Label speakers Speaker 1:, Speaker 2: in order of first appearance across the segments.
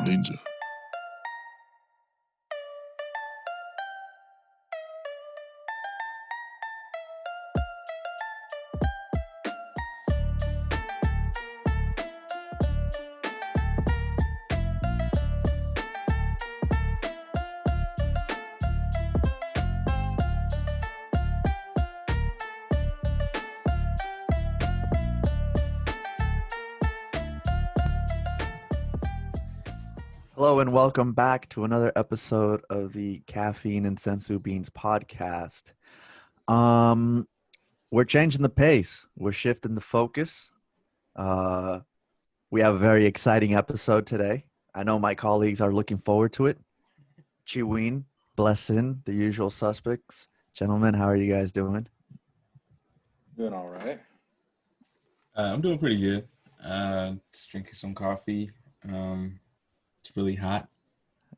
Speaker 1: Ninja.
Speaker 2: Hello and welcome back to another episode of the Caffeine and Sensu Beans podcast. We're changing the pace. We're shifting the focus. We have a very exciting episode today. I know my colleagues are looking forward to it. Chiween, Blessin, the usual suspects. Gentlemen, how are you guys doing?
Speaker 3: Doing all right.
Speaker 4: I'm doing pretty good. Just drinking some coffee. It's really hot.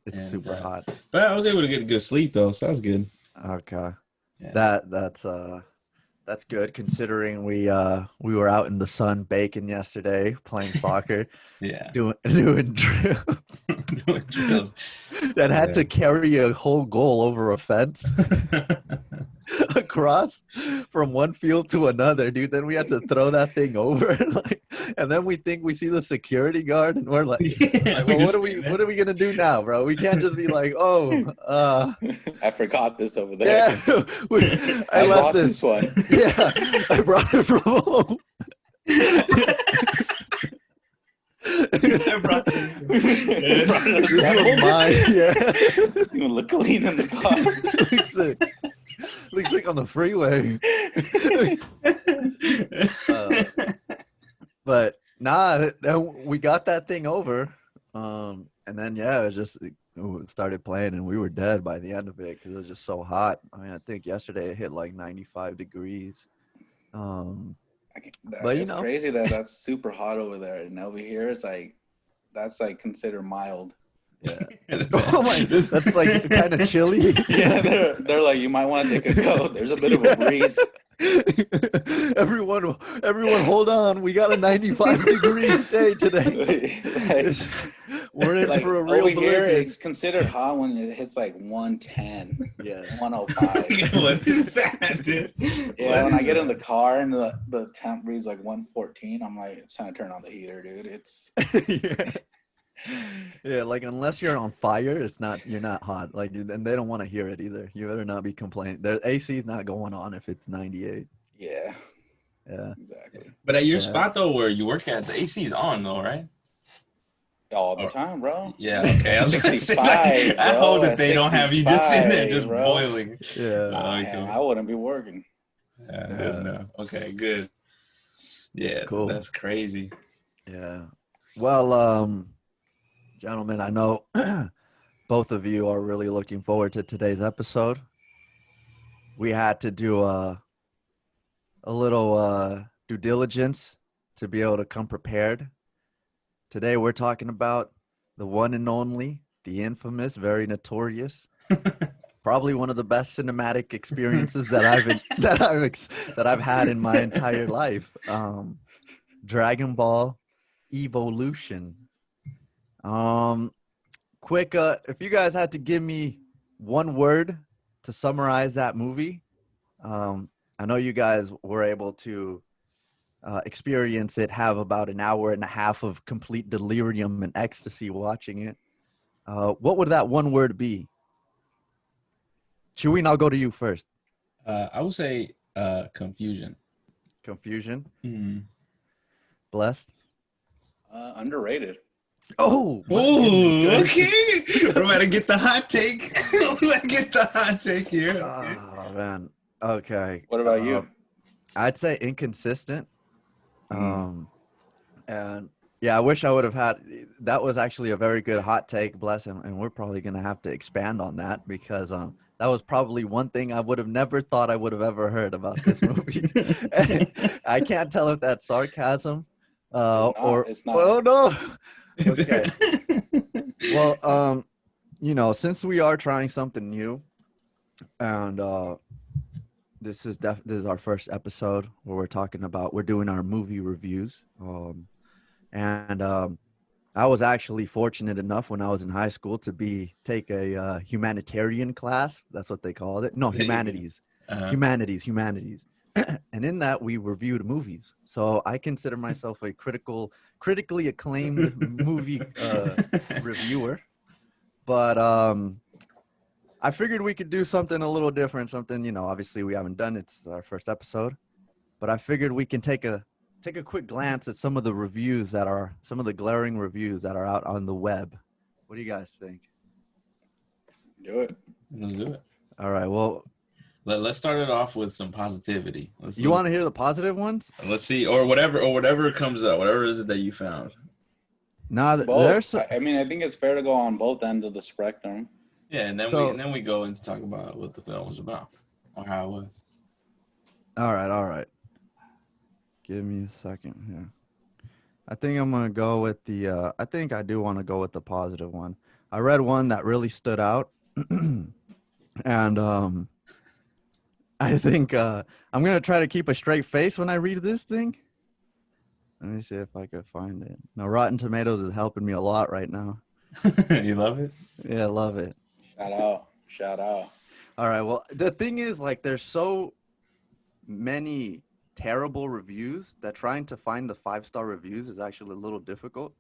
Speaker 2: It's super hot.
Speaker 4: But I was able to get a good sleep though, so that's good.
Speaker 2: Okay.
Speaker 4: Yeah.
Speaker 2: That's good considering we were out in the sun baking yesterday, playing soccer,
Speaker 4: Yeah.
Speaker 2: doing drills.
Speaker 4: Doing drills.
Speaker 2: That had to carry a whole goal over a fence across from one field to another, dude. Then we had to throw that thing over, and then we think we see the security guard, and we're like, well, what are we gonna do now, bro? We can't just be like,
Speaker 3: I forgot this over there.
Speaker 2: yeah, I left
Speaker 3: brought this one.
Speaker 2: Yeah, I brought it from home.
Speaker 4: I brought
Speaker 3: This
Speaker 2: This was mine. Yeah.
Speaker 3: You look clean in the car.
Speaker 2: looks like on the freeway. But nah, we got that thing over. And then it started playing, and we were dead by the end of it because it was just so hot. I mean, I think yesterday it hit like 95 degrees. But
Speaker 3: It's crazy that's super hot over there, and over here it's like that's like considered mild.
Speaker 2: Yeah. Oh my, that's like kind of chilly.
Speaker 3: Yeah, they're like, you might want to take a coat. There's a bit of a breeze.
Speaker 2: Everyone, hold on. We got a 95-degree day today. We're in
Speaker 3: Like
Speaker 2: for a real
Speaker 3: over here,
Speaker 2: blizzard.
Speaker 3: it's considered hot when it hits like 110,
Speaker 2: Yeah.
Speaker 3: 105.
Speaker 4: What is that, dude?
Speaker 3: Yeah,
Speaker 4: What
Speaker 3: when I
Speaker 4: is
Speaker 3: get
Speaker 4: that?
Speaker 3: in the car and the temp reads like 114, I'm like, it's time to turn on the heater, dude. It's
Speaker 2: Yeah, like unless you're on fire, you're not hot. Like, and they don't want to hear it either. You better not be complaining. Their AC is not going on if it's 98.
Speaker 3: yeah,
Speaker 2: Yeah.
Speaker 3: exactly.
Speaker 4: But at your
Speaker 2: Yeah.
Speaker 4: spot though, where you work at, the AC's on though, right?
Speaker 3: All the time, bro.
Speaker 4: Yeah. Okay. I was gonna say,
Speaker 3: 65,
Speaker 4: like, I
Speaker 3: bro,
Speaker 4: hope that
Speaker 3: at
Speaker 4: they don't have you just in there
Speaker 3: 65,
Speaker 4: just
Speaker 3: bro.
Speaker 4: boiling.
Speaker 2: Yeah.
Speaker 3: Nah,
Speaker 4: okay.
Speaker 3: hell, I wouldn't be working.
Speaker 4: Yeah, good enough. Okay, good. Yeah,
Speaker 2: Cool.
Speaker 4: That's crazy.
Speaker 2: Yeah. Well, gentlemen, I know both of you are really looking forward to today's episode. We had to do a little due diligence to be able to come prepared. Today we're talking about the one and only, the infamous, very notorious, probably one of the best cinematic experiences that I've had in my entire life. Dragon Ball Evolution. Quick, if you guys had to give me one word to summarize that movie, I know you guys were able to experience it, have about an hour and a half of complete delirium and ecstasy watching it. What would that one word be? Chewin, I'll go to you first.
Speaker 4: I would say confusion.
Speaker 2: Confusion.
Speaker 4: Mm.
Speaker 2: Blessed.
Speaker 3: Underrated.
Speaker 2: Oh,
Speaker 4: Ooh, okay. We're about to get the hot take. We're about to get the hot take here.
Speaker 2: Oh, man. Okay.
Speaker 3: What about you?
Speaker 2: I'd say inconsistent. And yeah, I wish I would have had. That was actually a very good hot take, bless him. And we're probably gonna have to expand on that because that was probably one thing I would have never thought I would have ever heard about this movie. I can't tell if that's sarcasm
Speaker 3: It's not.
Speaker 2: Oh no. Okay. Well, since we are trying something new, and this is our first episode where we're doing our movie reviews, and I was actually fortunate enough when I was in high school to take a humanitarian class. That's what they called it. No,
Speaker 4: There you go.
Speaker 2: humanities,
Speaker 4: Uh-huh.
Speaker 2: humanities. And in that we reviewed movies. So I consider myself a critically acclaimed movie reviewer. But I figured we could do something a little different. Something, obviously we haven't done. It's our first episode, but I figured we can take a quick glance at some of the glaring reviews that are out on the web. What do you guys think?
Speaker 3: Do it.
Speaker 4: Let's do it.
Speaker 2: All right. Well,
Speaker 4: Let's start it off with some positivity.
Speaker 2: you want to hear the positive ones?
Speaker 4: Let's see, or whatever comes up, whatever is it that you found.
Speaker 2: Nah,
Speaker 3: Both. I mean, I think it's fair to go on both ends of the spectrum.
Speaker 4: Yeah, and then we go into talk about what the film was about or how it was.
Speaker 2: All right. Give me a second here. I think I'm gonna go with the. I think I do want to go with the positive one. I read one that really stood out, and I think I'm gonna try to keep a straight face when I read this thing. Let me see if I could find it. Now, Rotten Tomatoes is helping me a lot right now.
Speaker 4: You love it?
Speaker 2: Yeah, I love it.
Speaker 3: Shout out.
Speaker 2: All right. Well, the thing is, like, there's so many terrible reviews that trying to find the 5-star reviews is actually a little difficult.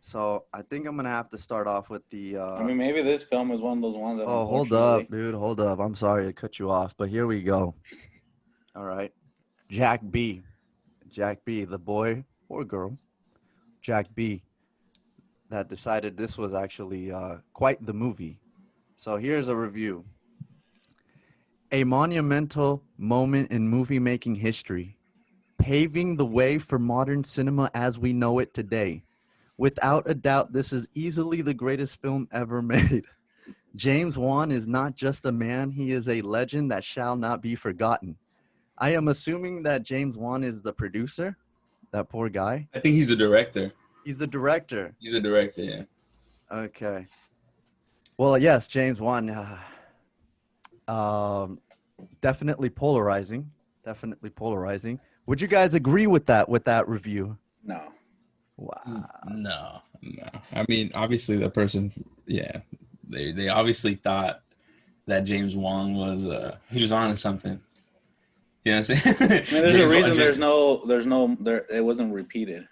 Speaker 2: So I think I'm gonna have to start off with the.
Speaker 3: I mean, maybe this film is one of those ones that.
Speaker 2: Oh, hold up, dude. Hold up. I'm sorry to cut you off, but here we go. All right. Jack B, the boy or girl, Jack B, that decided this was actually quite the movie. So here's a review. A monumental moment in movie-making history, paving the way for modern cinema as we know it today. Without a doubt, this is easily the greatest film ever made. James Wan is not just a man, he is a legend that shall not be forgotten. I am assuming that James Wan is the producer, that poor guy.
Speaker 4: I think he's a director.
Speaker 2: He's the director.
Speaker 4: He's a director, yeah.
Speaker 2: Okay. Well, yes, James Wan. Definitely polarizing. Would you guys agree with that review?
Speaker 3: No.
Speaker 2: Wow.
Speaker 4: No. I mean, obviously that person, yeah, they obviously thought that James Wong was he was on to something. You know what I'm saying?
Speaker 3: I mean, there's a reason it wasn't repeated.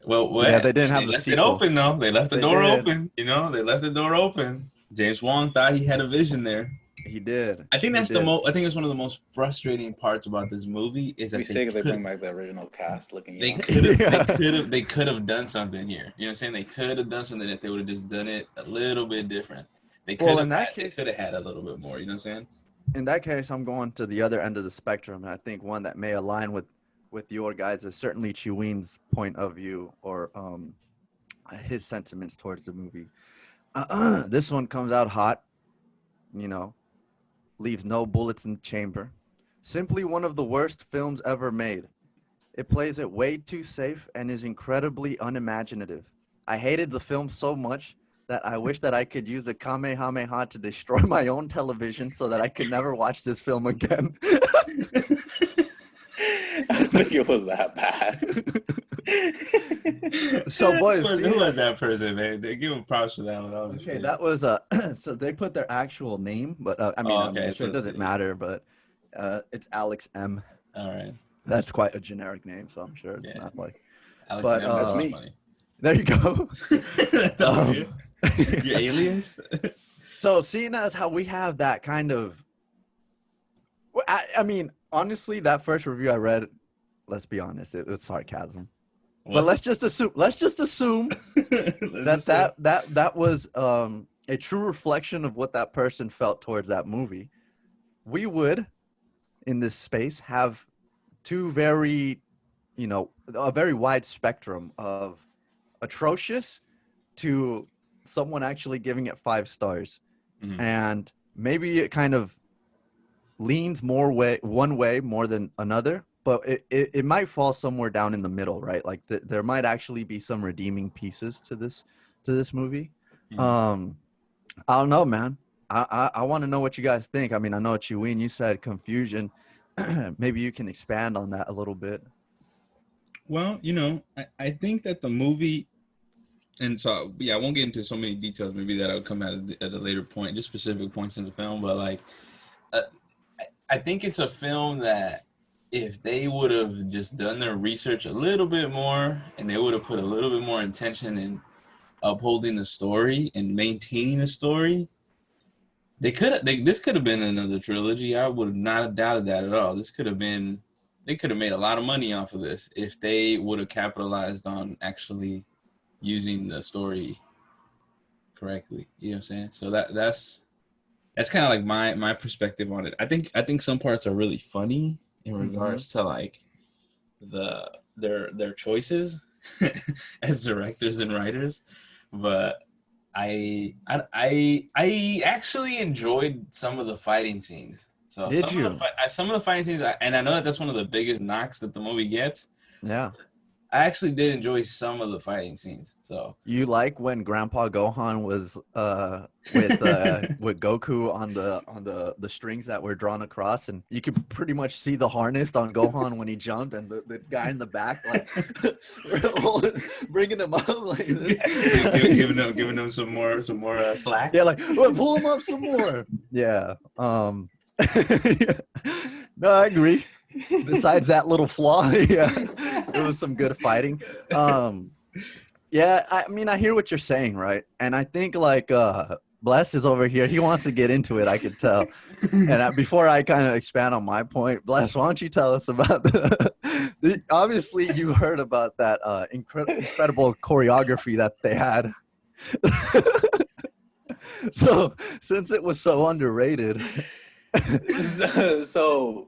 Speaker 4: Well,
Speaker 2: yeah, they didn't have
Speaker 4: they
Speaker 2: the
Speaker 4: left
Speaker 2: sequel.
Speaker 4: it open though. They left the door open. You know, they left the door open. James Wong thought he had a vision there.
Speaker 2: He did.
Speaker 4: I think that's I think it's one of the most frustrating parts about this movie is that
Speaker 3: they bring back the original cast looking.
Speaker 4: They could have done something here. You know what I'm saying? They could have done something if they would have just done it a little bit different. They could have had a little bit more. You know what I'm saying?
Speaker 2: In that case, I'm going to the other end of the spectrum, and I think one that may align with your guys is certainly Chiween's point of view or his sentiments towards the movie. This one comes out hot, leaves no bullets in the chamber. Simply one of the worst films ever made. It plays it way too safe and is incredibly unimaginative. I hated the film so much that I wish that I could use the Kamehameha to destroy my own television so that I could never watch this film again.
Speaker 3: I don't think it was that bad.
Speaker 2: So, boys,
Speaker 4: who was that person, man? They give him props for that one.
Speaker 2: That was so they put their actual name, but I'm sure it doesn't matter, but it's Alex M.
Speaker 4: All right.
Speaker 2: That's quite a generic name, so I'm sure it's not like.
Speaker 4: Alex
Speaker 2: but
Speaker 4: M, that's me. Funny.
Speaker 2: There you go.
Speaker 4: Your aliens.
Speaker 2: So, seeing as how we have that kind of, I mean, honestly, that first review I read, let's be honest, it was sarcasm. But let's just assume that was a true reflection of what that person felt towards that movie. We would, in this space, have two very, a very wide spectrum of atrocious to someone actually giving it 5 stars. Mm-hmm. And maybe it kind of leans one way more than another. But it might fall somewhere down in the middle, right? Like there might actually be some redeeming pieces to this movie. Mm-hmm. I don't know, man. I want to know what you guys think. I mean, I know Chiween, you said confusion. Maybe you can expand on that a little bit.
Speaker 4: Well, I think that the movie, And so, yeah, I won't get into so many details. Maybe that'll come at a later point, just specific points in the film. But like, uh, I think it's a film that if they would have just done their research a little bit more, and they would have put a little bit more intention in upholding the story and maintaining the story, this could have been another trilogy. I would have not doubted that at all. They could have made a lot of money off of this if they would have capitalized on actually using the story correctly. You know what I'm saying? So that's kind of like my perspective on it. I think some parts are really funny in regards to like their choices as directors and writers, but I actually enjoyed some of the fighting scenes. So
Speaker 2: Did
Speaker 4: some of the fighting scenes, and I know that's one of the biggest knocks that the movie gets.
Speaker 2: Yeah.
Speaker 4: I actually did enjoy some of the fighting scenes. So
Speaker 2: You like when Grandpa Gohan was with Goku on the strings that were drawn across, and you could pretty much see the harness on Gohan when he jumped, and the guy in the back like bringing him up like this,
Speaker 4: giving them some more slack.
Speaker 2: yeah, like pull him up some more. Yeah. No, I agree. Besides that little flaw, yeah, it was some good fighting. Yeah, I mean, I hear what you're saying, right? And I think like Bless is over here. He wants to get into it. I could tell. And before I kind of expand on my point, Bless, why don't you tell us about obviously you heard about that incredible choreography that they had. So since it was so underrated,
Speaker 3: so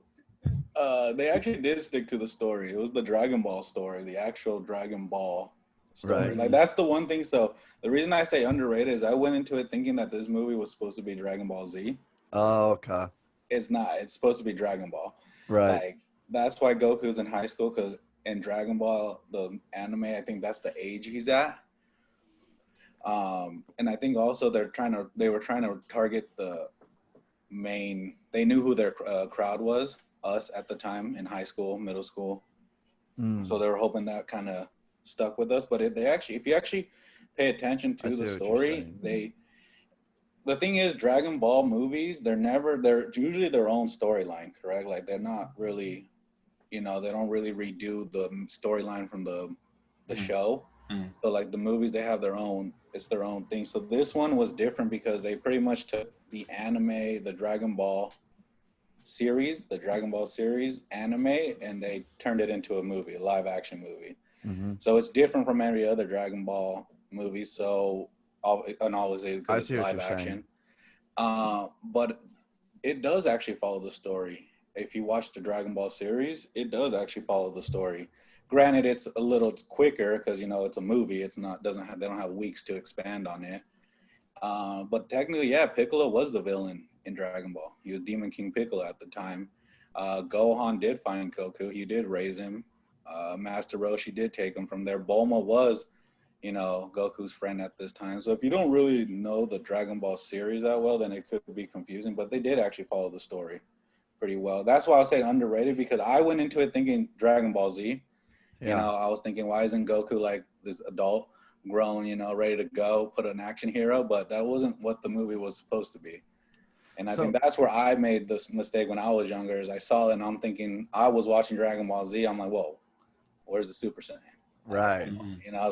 Speaker 3: they actually did stick to the story. It was the Dragon Ball story, the actual Dragon Ball story.
Speaker 2: Right.
Speaker 3: Like that's the one thing. So the reason I say underrated is I went into it thinking that this movie was supposed to be Dragon Ball Z.
Speaker 2: oh, okay,
Speaker 3: It's not. It's supposed to be Dragon Ball.
Speaker 2: right.
Speaker 3: Like that's why Goku's in high school, because in Dragon Ball, the anime, I think that's the age he's at. And I think also they were trying to target the main. They knew who their crowd was, us at the time in high school, middle school. So they were hoping that kind of stuck with us. But if you actually pay attention to the story, the thing is, Dragon Ball movies, they're usually their own storyline, correct? Like they're not really, they don't really redo the storyline from the show. So like the movies, they have it's their own thing. So this one was different because they pretty much took the anime, the Dragon Ball series anime, and they turned it into a movie, a live action movie. So it's different from every other Dragon Ball movie. So, and obviously because it's live action. But it does actually follow the story. If you watch the Dragon Ball series, it does actually follow the story. Granted, it's a little quicker because it's a movie. They don't have weeks to expand on it. But technically, yeah, Piccolo was the villain in Dragon Ball. He was Demon King Piccolo at the time. Gohan did find Goku. He did raise him. Master Roshi did take him from there. Bulma was, Goku's friend at this time. So if you don't really know the Dragon Ball series that well, then it could be confusing. But they did actually follow the story pretty well. That's why I'll say underrated, because I went into it thinking Dragon Ball Z.
Speaker 2: Yeah.
Speaker 3: I was thinking, why isn't Goku like this adult, grown, ready to go, put an action hero? But that wasn't what the movie was supposed to be. And I think that's where I made this mistake when I was younger, is I saw it and I'm thinking, I was watching Dragon Ball Z. I'm like, whoa, where's the Super Saiyan?
Speaker 2: Right.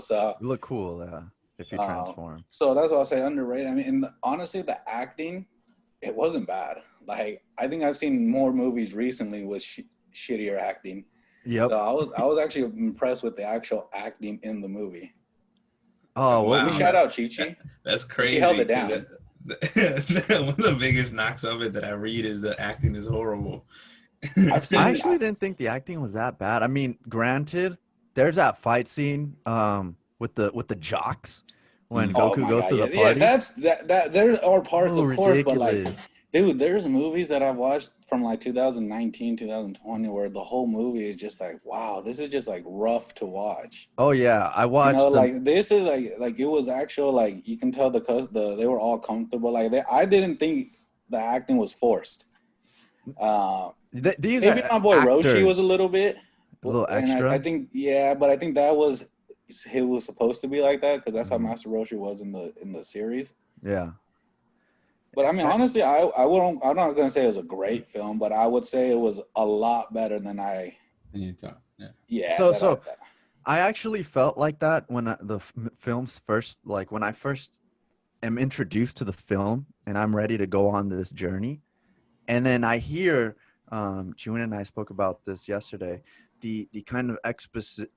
Speaker 3: So
Speaker 2: you look cool, yeah, if you transform.
Speaker 3: So that's why I'll say underrated. I mean, honestly, the acting, it wasn't bad. Like, I think I've seen more movies recently with shittier acting.
Speaker 2: Yep.
Speaker 3: So I was actually impressed with the actual acting in the movie.
Speaker 2: Oh,
Speaker 3: well, we shout out Chi-Chi.
Speaker 4: That's crazy.
Speaker 3: She held it down.
Speaker 4: One of the biggest knocks of it that I read is the acting is horrible.
Speaker 2: I actually didn't think the acting was that bad. I mean, granted, there's that fight scene with the jocks when Goku goes to the party.
Speaker 3: Yeah, that there are parts, of course,
Speaker 2: ridiculous.
Speaker 3: but like, dude, there's movies that I've watched from like 2019, 2020 where the whole movie is just like, wow, this is just like rough to watch.
Speaker 2: Oh yeah, I watched.
Speaker 3: Like this is like it was actual, like you can tell they were all comfortable. Like I didn't think the acting was forced.
Speaker 2: These
Speaker 3: maybe my boy
Speaker 2: actors.
Speaker 3: Roshi was a little bit
Speaker 2: A little extra.
Speaker 3: I think, yeah, but I think that was he was supposed to be like that because that's how Master Roshi was in the series.
Speaker 2: Yeah.
Speaker 3: But I mean, honestly, I won't. I'm not gonna say it was a great film, but I would say it was a lot better than I. Yeah.
Speaker 2: So I actually felt like that when the films first, like when I first am introduced to the film and I'm ready to go on this journey, and then I hear, June and I spoke about this yesterday, the kind of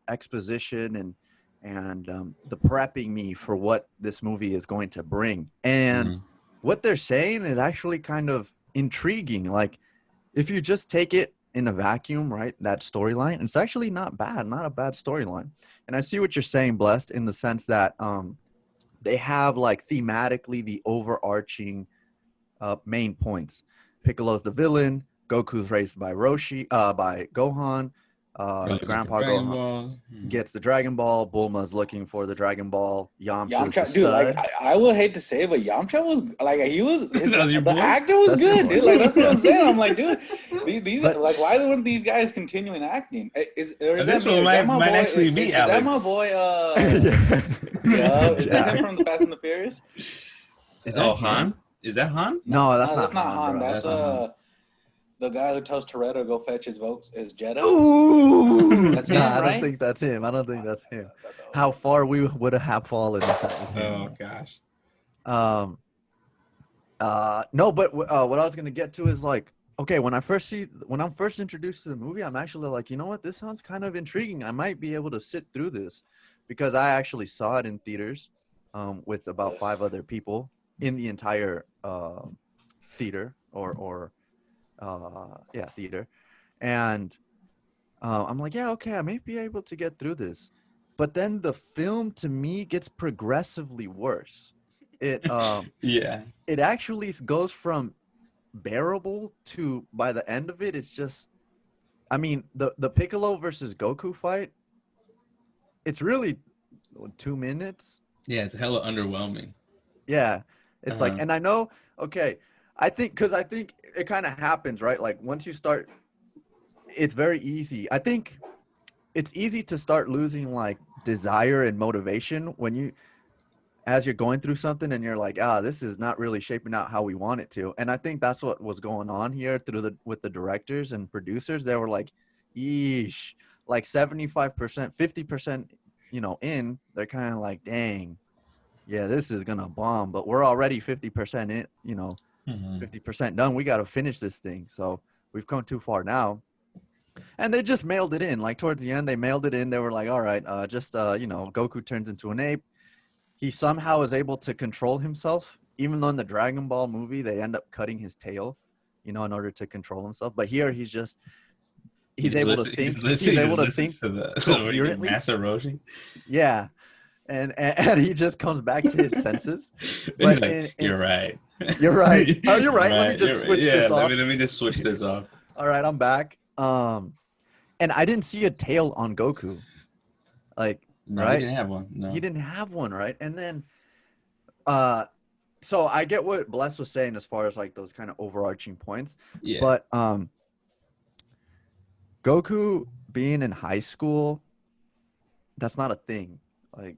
Speaker 2: exposition and the prepping me for what this movie is going to bring, and what they're saying is actually kind of intriguing. Like, if you just take it in a vacuum, right, that storyline, it's actually not bad, not a bad storyline. And I see what you're saying, Blessed, in the sense that they have like thematically the overarching main points. Piccolo's the villain. Goku's raised by Gohan. Grandpa Gohan gets the Dragon Ball. Bulma's looking for the Dragon Ball. Yamcha's
Speaker 3: dude, like I would hate to say it, but Yamcha was like the actor was good, dude. Like that's what I'm saying. I'm like, dude, these like why weren't these guys continuing acting? Is that my boy? Is that my boy? Is that him from the Fast and the Furious?
Speaker 4: Is that Han? Is that Han?
Speaker 2: No, that's
Speaker 3: not Han. That's the guy who tells Toretto to go fetch his votes is Jeddah.
Speaker 2: Ooh,
Speaker 3: that's him, right?
Speaker 2: I don't think that's him. How far we would have fallen.
Speaker 4: Oh gosh.
Speaker 2: No, but what I was gonna get to is like, okay, when I'm first introduced to the movie, I'm actually like, you know what, this sounds kind of intriguing. I might be able to sit through this, because I actually saw it in theaters, with about 5 other people in the entire theater theater, and I'm like, yeah, okay, I may be able to get through this, but then the film to me gets progressively worse. It it actually goes from bearable to, by the end of it, it's just, I mean, the Piccolo versus Goku fight, it's really 2 minutes.
Speaker 4: Yeah, it's hella underwhelming.
Speaker 2: Yeah, it's like, and I know, okay, I think it kind of happens, right? Like once you start, it's very easy. I think it's easy to start losing like desire and motivation as you're going through something and you're like, this is not really shaping out how we want it to. And I think that's what was going on here with the directors and producers. They were like, yeesh, like 75%, 50%, in, they're kind of like, dang, yeah, this is gonna bomb, but we're already 50% in, 50% done. We got to finish this thing. So we've come too far now. And they just mailed it in. Like towards the end, they mailed it in. They were like, all right, Goku turns into an ape. He somehow is able to control himself. Even though in the Dragon Ball movie, they end up cutting his tail, in order to control himself. But here he's able to think. He's able to think coherently.
Speaker 4: Master Roshi.
Speaker 2: Yeah. And he just comes back to his senses.
Speaker 4: But like, you're right.
Speaker 2: You're right. Oh, you're right. Let me just switch this off.
Speaker 4: Let me just switch this off.
Speaker 2: All right, I'm back. And I didn't see a tail on Goku. Like,
Speaker 4: no,
Speaker 2: right?
Speaker 4: He didn't have one. No.
Speaker 2: He didn't have one, right? And then, so I get what Bless was saying as far as like those kind of overarching points.
Speaker 4: Yeah.
Speaker 2: But Goku being in high school, that's not a thing. Like,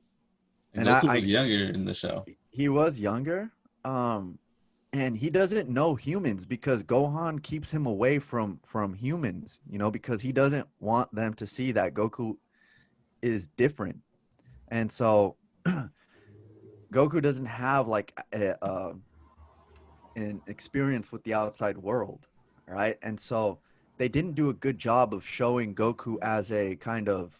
Speaker 4: and Goku was younger in the show.
Speaker 2: He was younger. And he doesn't know humans because Gohan keeps him away from humans, because he doesn't want them to see that Goku is different. And so Goku doesn't have like an experience with the outside world, right? And so they didn't do a good job of showing Goku as a kind of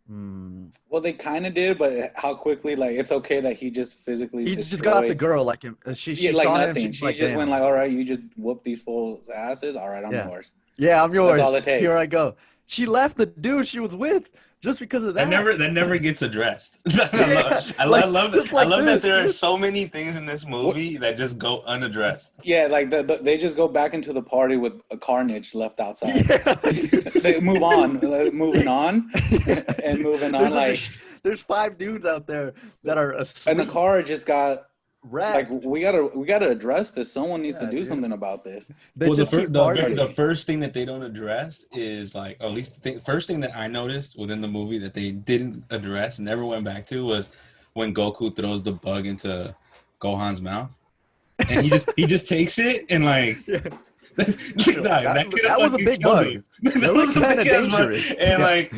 Speaker 3: well, they kind of did, but how quickly? Like, it's okay that he just physically
Speaker 2: just got the girl. Like she
Speaker 3: like
Speaker 2: saw
Speaker 3: nothing.
Speaker 2: him.
Speaker 3: She just went like, all right, you just whoop these fools' asses. All right, I'm yours.
Speaker 2: Yeah, I'm yours.
Speaker 3: That's all it takes.
Speaker 2: Here I go. She left the dude she was with just because of that.
Speaker 4: That never gets addressed. I love that there are so many things in this movie that just go unaddressed.
Speaker 3: Yeah, like they just go back into the party with a carnage left outside. Yeah. They move on, moving on. Like
Speaker 2: there's 5 dudes out there that are asleep.
Speaker 3: And the car just got
Speaker 2: Right.
Speaker 3: Like we gotta address this. Someone needs to
Speaker 2: Yeah,
Speaker 3: do
Speaker 2: dude.
Speaker 3: something about this.
Speaker 2: They
Speaker 4: Well,
Speaker 2: just keep partying.
Speaker 4: the first thing that they don't address is like, at least the first thing that I noticed within the movie that they didn't address and never went back to was when Goku throws the bug into Gohan's mouth, and he just takes it and like.
Speaker 2: Yeah.
Speaker 4: That could have
Speaker 2: That was a
Speaker 4: fucking
Speaker 2: big
Speaker 4: killed
Speaker 2: bug.
Speaker 4: him.
Speaker 2: It was kind of dangerous.
Speaker 4: And
Speaker 2: Yeah.
Speaker 4: like,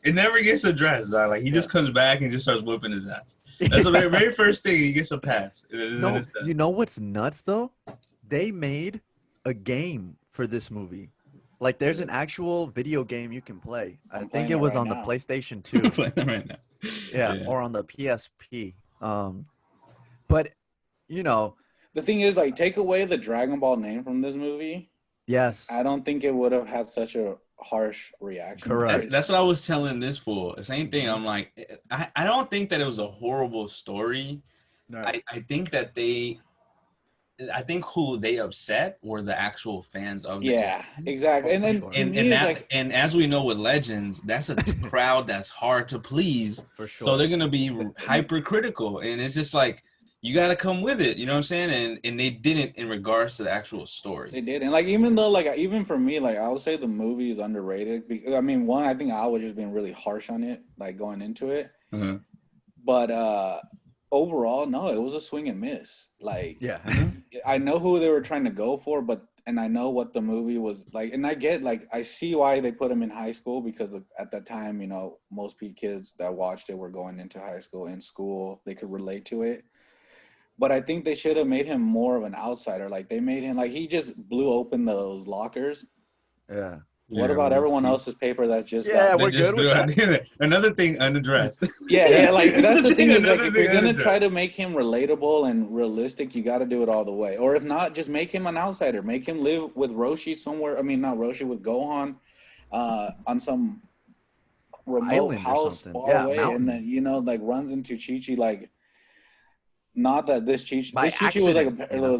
Speaker 4: it never gets addressed. Like he just comes back and just starts whipping his ass. That's the very first thing. He gets a pass.
Speaker 2: No, you know what's nuts though? They made a game for this movie. Like, there's an actual video game you can play. I think
Speaker 3: playing
Speaker 2: it
Speaker 3: it
Speaker 2: was
Speaker 3: right
Speaker 2: on the
Speaker 3: now.
Speaker 2: PlayStation 2.
Speaker 4: Playing them right now.
Speaker 2: Yeah, or on the PSP. But you know,
Speaker 3: The thing is, like, take away the Dragon Ball name from this movie,
Speaker 2: yes,
Speaker 3: I don't think it would have had such a harsh reaction.
Speaker 2: Correct.
Speaker 4: That's what I was telling this fool. Same thing. I'm like, I don't think that it was a horrible story.
Speaker 2: no.
Speaker 4: I think that I think who they upset were the actual fans of the
Speaker 3: Yeah, exactly. And then
Speaker 2: sure.
Speaker 3: to me, it's like,
Speaker 4: and as we know with Legends, that's a crowd that's hard to please.
Speaker 2: For sure.
Speaker 4: So they're gonna be hypercritical, and it's just like you got to come with it. You know what I'm saying? And they didn't in regards to the actual story.
Speaker 3: they did. And like, even though, like, even for me, like, I would say the movie is underrated because, I mean, one, I think I was just being really harsh on it, like, going into it.
Speaker 4: Uh-huh.
Speaker 3: But overall, no, it was a swing and miss. Like,
Speaker 2: Yeah.
Speaker 3: I know who they were trying to go for, and I know what the movie was like, and I get, like, I see why they put him in high school because at that time, you know, most kids that watched it were going into high school. In school, they could relate to it. But I think they should have made him more of an outsider. Like, they made him, like, he just blew open those lockers.
Speaker 2: Yeah.
Speaker 3: What about everyone else's paper that just
Speaker 2: Yeah,
Speaker 3: got...
Speaker 2: we're good with that.
Speaker 4: Another thing unaddressed.
Speaker 3: Yeah, like, that's the thing is, like,
Speaker 4: Another
Speaker 3: if you're
Speaker 4: thing
Speaker 3: going to
Speaker 4: unaddressed.
Speaker 3: try to make him relatable and realistic, you got to do it all the way. Or if not, just make him an outsider. Make him live with Roshi somewhere. I mean, not Roshi, with Gohan on some remote
Speaker 2: Island or
Speaker 3: house
Speaker 2: something.
Speaker 3: far
Speaker 2: Yeah,
Speaker 3: away.
Speaker 2: mountain.
Speaker 3: And then, you know, like, runs into Chi-Chi, like... Not that this Chi-Chi
Speaker 2: By
Speaker 3: was like
Speaker 2: accident, you know?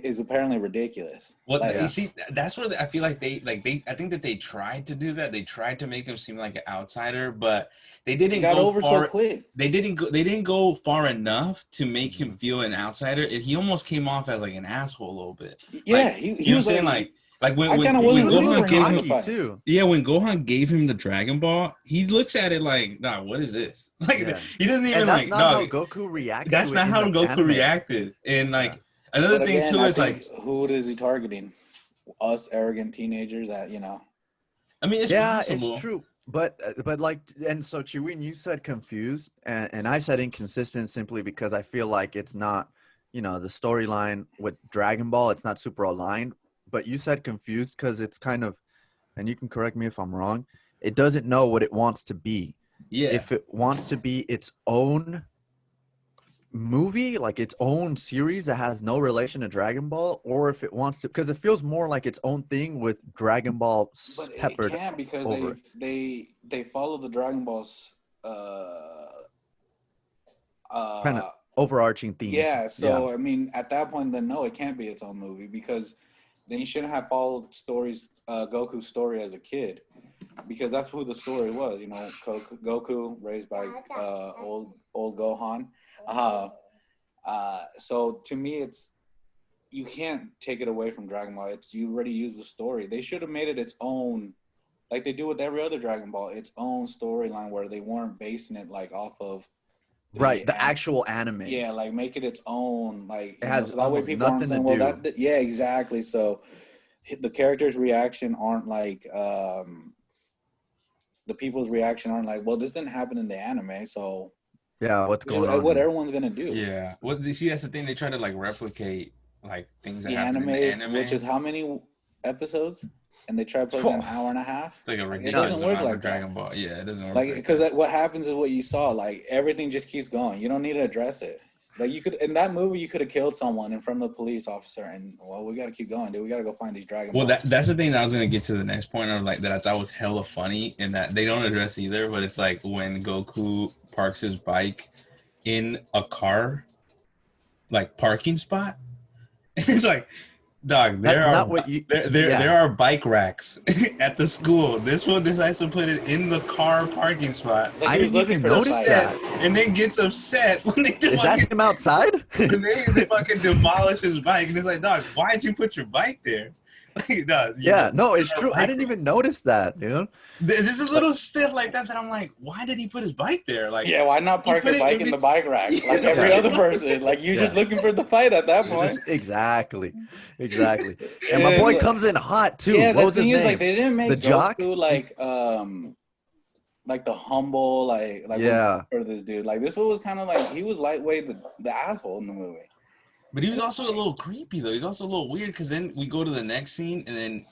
Speaker 3: is apparently ridiculous.
Speaker 4: Well,
Speaker 3: Like,
Speaker 4: you see, that's where I feel like I think that they tried to do that. They tried to make him seem like an outsider, but they didn't
Speaker 3: he got
Speaker 4: go
Speaker 3: over
Speaker 4: far.
Speaker 3: so quick.
Speaker 4: They didn't go far enough to make him feel an outsider. He almost came off as like an asshole a little bit.
Speaker 3: Yeah,
Speaker 4: Like,
Speaker 3: he
Speaker 4: you know
Speaker 3: was
Speaker 4: what I'm saying?
Speaker 3: like,
Speaker 4: Like when
Speaker 3: I kinda
Speaker 4: when
Speaker 3: wasn't
Speaker 2: He
Speaker 3: rooting
Speaker 4: Gohan
Speaker 3: for
Speaker 2: was
Speaker 4: gave
Speaker 3: him.
Speaker 4: him,
Speaker 2: cocky too.
Speaker 4: yeah, when Gohan gave him the Dragon Ball, he looks at it like, nah, what is this? Like,
Speaker 2: Yeah.
Speaker 4: he doesn't even
Speaker 2: And that's
Speaker 4: like,
Speaker 2: not
Speaker 4: no,
Speaker 2: how Goku reacts.
Speaker 4: that's
Speaker 2: to
Speaker 4: not
Speaker 2: it in
Speaker 4: how
Speaker 2: the
Speaker 4: Goku
Speaker 2: anime.
Speaker 4: reacted. And like another
Speaker 3: but
Speaker 4: thing
Speaker 3: again,
Speaker 4: too
Speaker 3: I
Speaker 4: is like,
Speaker 3: think, who is he targeting? Us arrogant teenagers that, you know.
Speaker 4: I mean, it's
Speaker 2: Yeah,
Speaker 4: possible.
Speaker 2: it's true. But like, and so Chiwin, you said confused, and I said inconsistent simply because I feel like it's not, you know, the storyline with Dragon Ball, it's not super aligned. But you said confused because it's kind of, and you can correct me if I'm wrong, it doesn't know what it wants to be.
Speaker 4: Yeah.
Speaker 2: If it wants to be its own movie, like its own series that has no relation to Dragon Ball, or if it wants to, because it feels more like its own thing with Dragon Ball
Speaker 3: But it
Speaker 2: peppered
Speaker 3: can't because
Speaker 2: over.
Speaker 3: they follow the Dragon Balls
Speaker 2: Kind of overarching themes.
Speaker 3: yeah, so I mean, at that point, then no, it can't be its own movie because then you shouldn't have followed Goku's story as a kid, because that's who the story was. You know, Goku raised by old Gohan. So to me, you can't take it away from Dragon Ball. You already used the story. They should have made it its own, like they do with every other Dragon Ball, its own storyline where they weren't basing it like off of
Speaker 2: the actual anime.
Speaker 3: Yeah, like make it its own. Like
Speaker 2: it has
Speaker 3: so that way people aren't saying, well, that yeah, exactly. So the characters' reaction aren't like the people's reaction aren't like, well, this didn't happen in the anime, so
Speaker 2: yeah, what's going on?
Speaker 3: What everyone's gonna do?
Speaker 4: Yeah. Well, you see, that's the thing. They try to like replicate like things that
Speaker 3: The
Speaker 4: happen in the anime,
Speaker 3: which is how many episodes? And they try to put it in an hour and a half.
Speaker 4: It's like a
Speaker 3: It
Speaker 4: ridiculous
Speaker 3: doesn't work
Speaker 4: amount
Speaker 3: like
Speaker 4: for
Speaker 3: that.
Speaker 4: Dragon Ball. Yeah, it doesn't work.
Speaker 3: Like, because what happens is what you saw. Like, everything just keeps going. You don't need to address it. Like, you could, in that movie, you could have killed someone in front of the police officer, and well, we got to keep going, dude. We got to go find these Dragon Balls.
Speaker 4: Well, that's the thing that I was gonna get to the next point of, like, that I thought was hella funny, and that they don't address either. But it's like when Goku parks his bike in a car, like parking spot, and it's like Dog,
Speaker 2: That's not what you.
Speaker 4: there are bike racks at the school. This one decides to put it in the car parking spot.
Speaker 3: Like
Speaker 2: I
Speaker 3: he was
Speaker 2: didn't
Speaker 3: looking
Speaker 2: even
Speaker 3: for the
Speaker 2: notice
Speaker 3: fight.
Speaker 2: that.
Speaker 4: And then gets upset when they
Speaker 2: Is that him outside?
Speaker 4: when they fucking demolish his bike. And it's like, dog, why'd you put your bike there? Like, dog,
Speaker 2: Yeah, no, it's
Speaker 4: there are
Speaker 2: true. I
Speaker 4: bike
Speaker 2: didn't even notice that, dude.
Speaker 4: There's a little stuff like that I'm like, why did he put his bike there? Like,
Speaker 3: Yeah, why not park your bike in the bike rack like every
Speaker 2: Yeah.
Speaker 3: other person? Like you're just looking for the fight at that point.
Speaker 2: Exactly. And my boy comes in hot too.
Speaker 3: Yeah,
Speaker 2: What
Speaker 3: the
Speaker 2: was his
Speaker 3: thing is,
Speaker 2: name?
Speaker 3: like, they didn't make
Speaker 2: The jock?
Speaker 3: Goku like the humble, like
Speaker 2: Yeah.
Speaker 3: for this dude. Like this one was kind of like he was lightweight, the asshole in the movie.
Speaker 4: But he was also a little creepy though. He's also a little weird because then we go to the next scene and then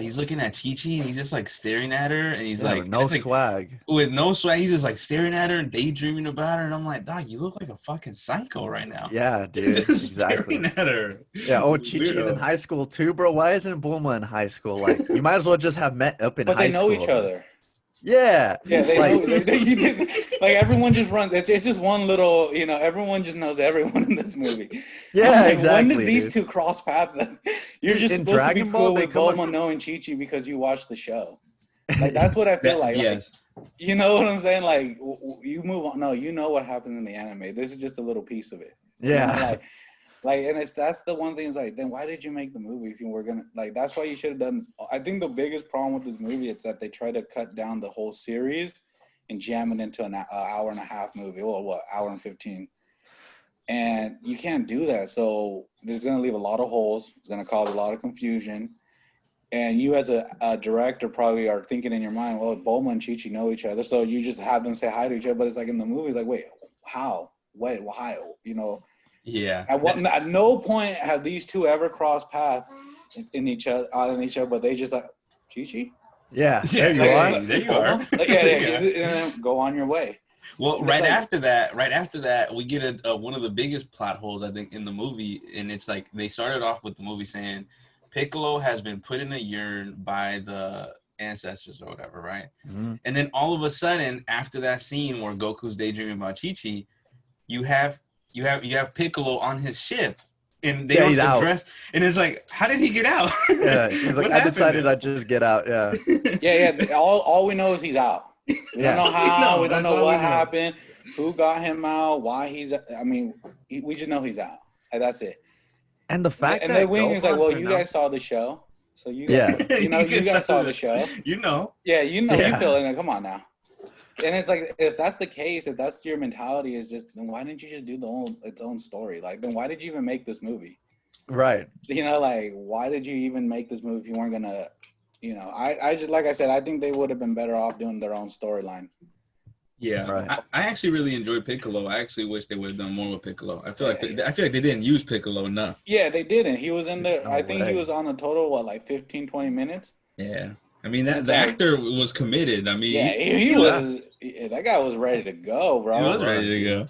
Speaker 4: he's looking at Chi-Chi and he's just like staring at her and he's like,
Speaker 2: no swag.
Speaker 4: With no swag, he's just like staring at her and daydreaming about her. And I'm like, dog, you look like a fucking psycho right now.
Speaker 2: Yeah, dude.
Speaker 4: Just
Speaker 2: Exactly.
Speaker 4: staring at her.
Speaker 2: Yeah. Oh, Chi-Chi's in high school too, bro. Why isn't Bulma in high school? Like, you might as well just have met up in high school.
Speaker 3: But they know each other.
Speaker 2: Yeah.
Speaker 3: Yeah, they
Speaker 2: like,
Speaker 3: know. Like everyone just runs. It's just one little. Everyone just knows everyone in this movie.
Speaker 2: Yeah,
Speaker 3: like,
Speaker 2: exactly.
Speaker 3: When did these two cross paths? You're just supposed to be cool with Bulma knowing Chi-Chi because you watched the show. Like that's what I feel like.
Speaker 4: Yes.
Speaker 3: Like, you know what I'm saying? Like you move on. No, you know what happens in the anime. This is just a little piece of it.
Speaker 2: Yeah.
Speaker 3: And that's the one thing is like, then why did you make the movie if you were gonna like? That's why you should have done this. I think the biggest problem with this movie is that they try to cut down the whole series and jam it into an hour and a half movie, or what, hour and 15, and you can't do that. So there's gonna leave a lot of holes. It's gonna cause a lot of confusion, and you as a director probably are thinking in your mind, well, Bulma and Chi-Chi know each other, so you just have them say hi to each other. But it's like in the movie, it's like, wait, how? Wait, why?
Speaker 4: Yeah.
Speaker 3: At no point have these two ever crossed paths in each other, but they just like Chi-Chi.
Speaker 2: Yeah, there you are.
Speaker 4: There you are.
Speaker 3: And then go on your way.
Speaker 4: Well, right after that, we get one of the biggest plot holes I think in the movie, and it's like they started off with the movie saying Piccolo has been put in a urn by the ancestors or whatever, right?
Speaker 2: Mm-hmm.
Speaker 4: And then all of a sudden, after that scene where Goku's daydreaming about Chi-Chi, you have Piccolo on his ship, and they don't address. And it's like, how did he get out?
Speaker 2: Yeah, he's like, I decided I'd just get out. Yeah.
Speaker 3: Yeah. All we know is he's out. We don't know how. We don't know what happened. Who got him out? Why he's? I mean, we just know he's out. And that's it.
Speaker 2: And the fact
Speaker 3: and
Speaker 2: that
Speaker 3: the wing is like, well, you guys saw the show, so you guys, you guys saw the show. Yeah, you feel it. Come on now. And it's like, if that's the case, if that's your mentality, is just, then why didn't you just do its own story? Like, then why did you even make this movie?
Speaker 2: Right.
Speaker 3: Like, why did you even make this movie if you weren't gonna, I just, like I said, I think they would have been better off doing their own storyline.
Speaker 4: Yeah, right. I actually really enjoyed Piccolo. I actually wish they would have done more with Piccolo. I feel like they didn't use Piccolo enough.
Speaker 3: Yeah, they didn't. He was in there. I think he was on a total, like 15, 20 minutes?
Speaker 4: Yeah. I mean, the actor was committed. I mean,
Speaker 3: yeah, he was. That guy was ready to go, bro.
Speaker 4: He was ready to go.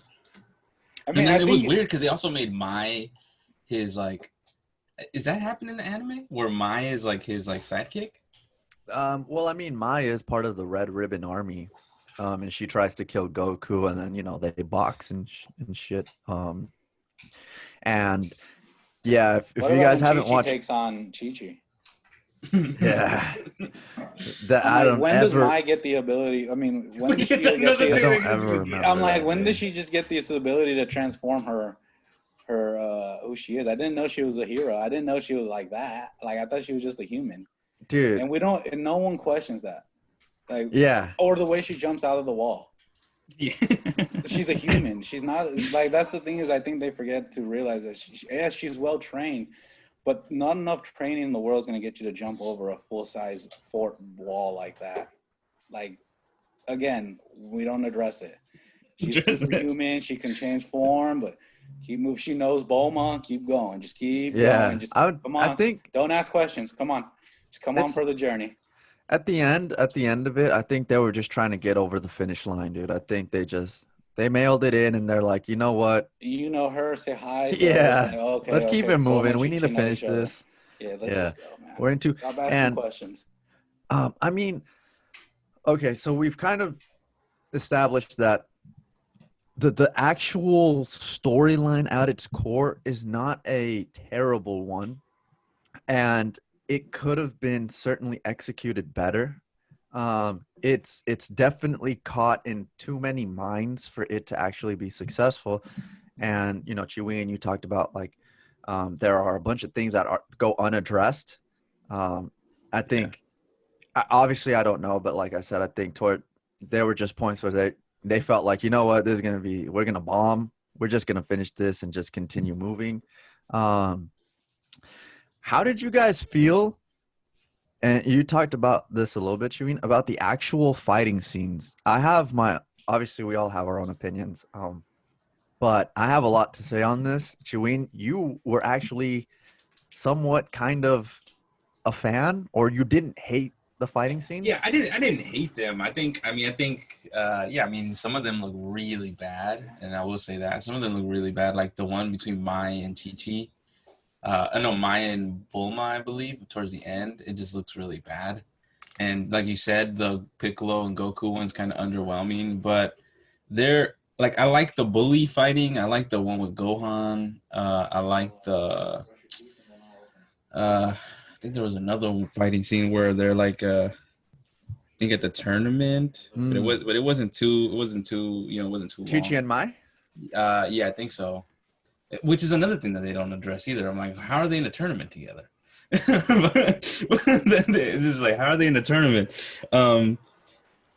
Speaker 3: I mean,
Speaker 4: and then it was weird because they also made his like. Is that happening in the anime where Mai is like his like sidekick?
Speaker 2: Well, I mean, Mai is part of the Red Ribbon Army, and she tries to kill Goku, and then they box and shit. And yeah, if you guys haven't watched,
Speaker 3: takes on Chi-Chi.
Speaker 2: Yeah.
Speaker 3: When does Mai get the ability? I mean, when does she get the ability?
Speaker 2: I don't ever remember.
Speaker 3: I'm like, when does she just get this ability to transform her who she is? I didn't know she was a hero. I didn't know she was like that. Like, I thought she was just a human.
Speaker 2: Dude.
Speaker 3: And no one questions that. Like,
Speaker 2: yeah.
Speaker 3: Or the way she jumps out of the wall. Yeah. She's a human. She's not, like, that's the thing is I think they forget to realize that she's well trained. But not enough training in the world is going to get you to jump over a full-size fort wall like that. Like, again, we don't address it. She's superhuman. She can change form, but keep moving. She knows Bulma. Keep going. Just keep going. Just come on. Don't ask questions. Come on. Just come on for the journey.
Speaker 2: At the end of it, I think they were just trying to get over the finish line, dude. I think they mailed it in, and they're like, you know what?
Speaker 3: You know her, say hi. So
Speaker 2: yeah.
Speaker 3: Like, okay,
Speaker 2: let's keep it moving. We need to finish this.
Speaker 3: Yeah, let's just go, man.
Speaker 2: We're into
Speaker 3: Stop asking questions.
Speaker 2: I mean, okay, so we've kind of established that the actual storyline at its core is not a terrible one. and it could have been certainly executed better. It's definitely caught in too many minds for it to actually be successful. And Chiwin, you talked about like there are a bunch of things that go unaddressed. I think obviously I don't know, but like I said, I think there were just points where they felt like, you know what, we're gonna bomb. We're just gonna finish this and just continue moving. How did you guys feel? And you talked about this a little bit, Shireen, about the actual fighting scenes. Obviously we all have our own opinions. But I have a lot to say on this. Shireen, you were actually somewhat kind of a fan, or you didn't hate the fighting scenes?
Speaker 4: Yeah, I didn't hate them. Some of them look really bad, and I will say that some of them look really bad. Like the one between Mai and Chi-Chi. No, Mai and Bulma, I believe, towards the end, it just looks really bad. And like you said, the Piccolo and Goku one's kind of underwhelming, but they're like, I like the bully fighting. I like the one with Gohan. I like I think there was another fighting scene where they're like, I think at the tournament, but it wasn't too, it wasn't too long.
Speaker 2: Chi-Chi and Mai?
Speaker 4: Yeah, I think so. Which is another thing that they don't address either. I'm like, how are they in a tournament together? It's just like, how are they in the tournament?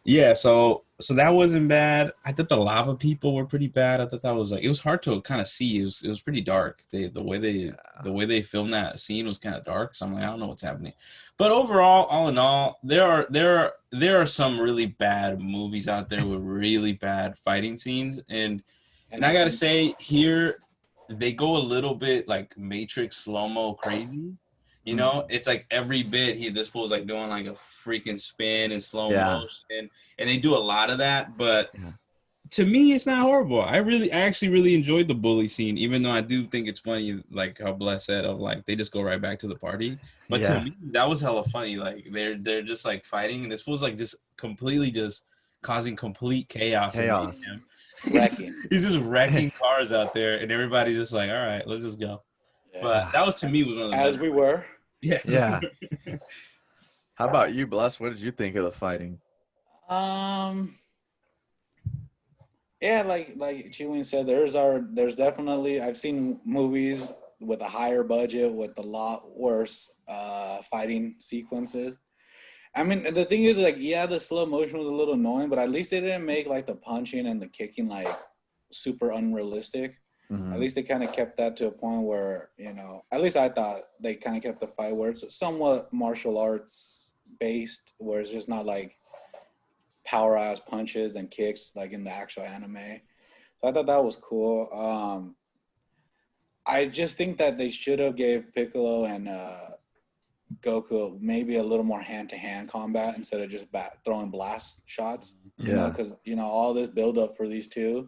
Speaker 4: Yeah, so that wasn't bad. I thought the lava people were pretty bad. I thought that was like, it was hard to kind of see. It was pretty dark. The way they filmed that scene was kind of dark. So I'm like, I don't know what's happening. But overall, all in all, there are some really bad movies out there with really bad fighting scenes, and I gotta say here, they go a little bit like Matrix slow-mo crazy. It's like every bit this fool's like doing like a freaking spin in slow motion, and they do a lot of that. But to me, it's not horrible. I actually really enjoyed the bully scene, even though I do think it's funny, like how Bless said, of like they just go right back to the party. But to me, that was hella funny. Like they're just like fighting, and this fool's like just completely just causing complete chaos.
Speaker 3: Wrecking.
Speaker 4: He's just wrecking cars out there, and everybody's just like, all right, let's just go. Yeah. But that was, to me, was one of the
Speaker 3: as we were.
Speaker 2: Yeah. How about you, Bless? What did you think of the fighting?
Speaker 3: Yeah, like Chiwin said, there's definitely, I've seen movies with a higher budget with a lot worse fighting sequences. I mean, the thing is, like, yeah, the slow motion was a little annoying, but at least they didn't make like the punching and the kicking like super unrealistic. Mm-hmm. At least they kind of kept that to a point where, at least I thought they kind of kept the fight where it's somewhat martial arts based, where it's just not like power ass punches and kicks like in the actual anime. So I thought that was cool. I just think that they should have gave Piccolo and Goku maybe a little more hand-to-hand combat instead of just throwing blast shots. Because all this build-up for these two.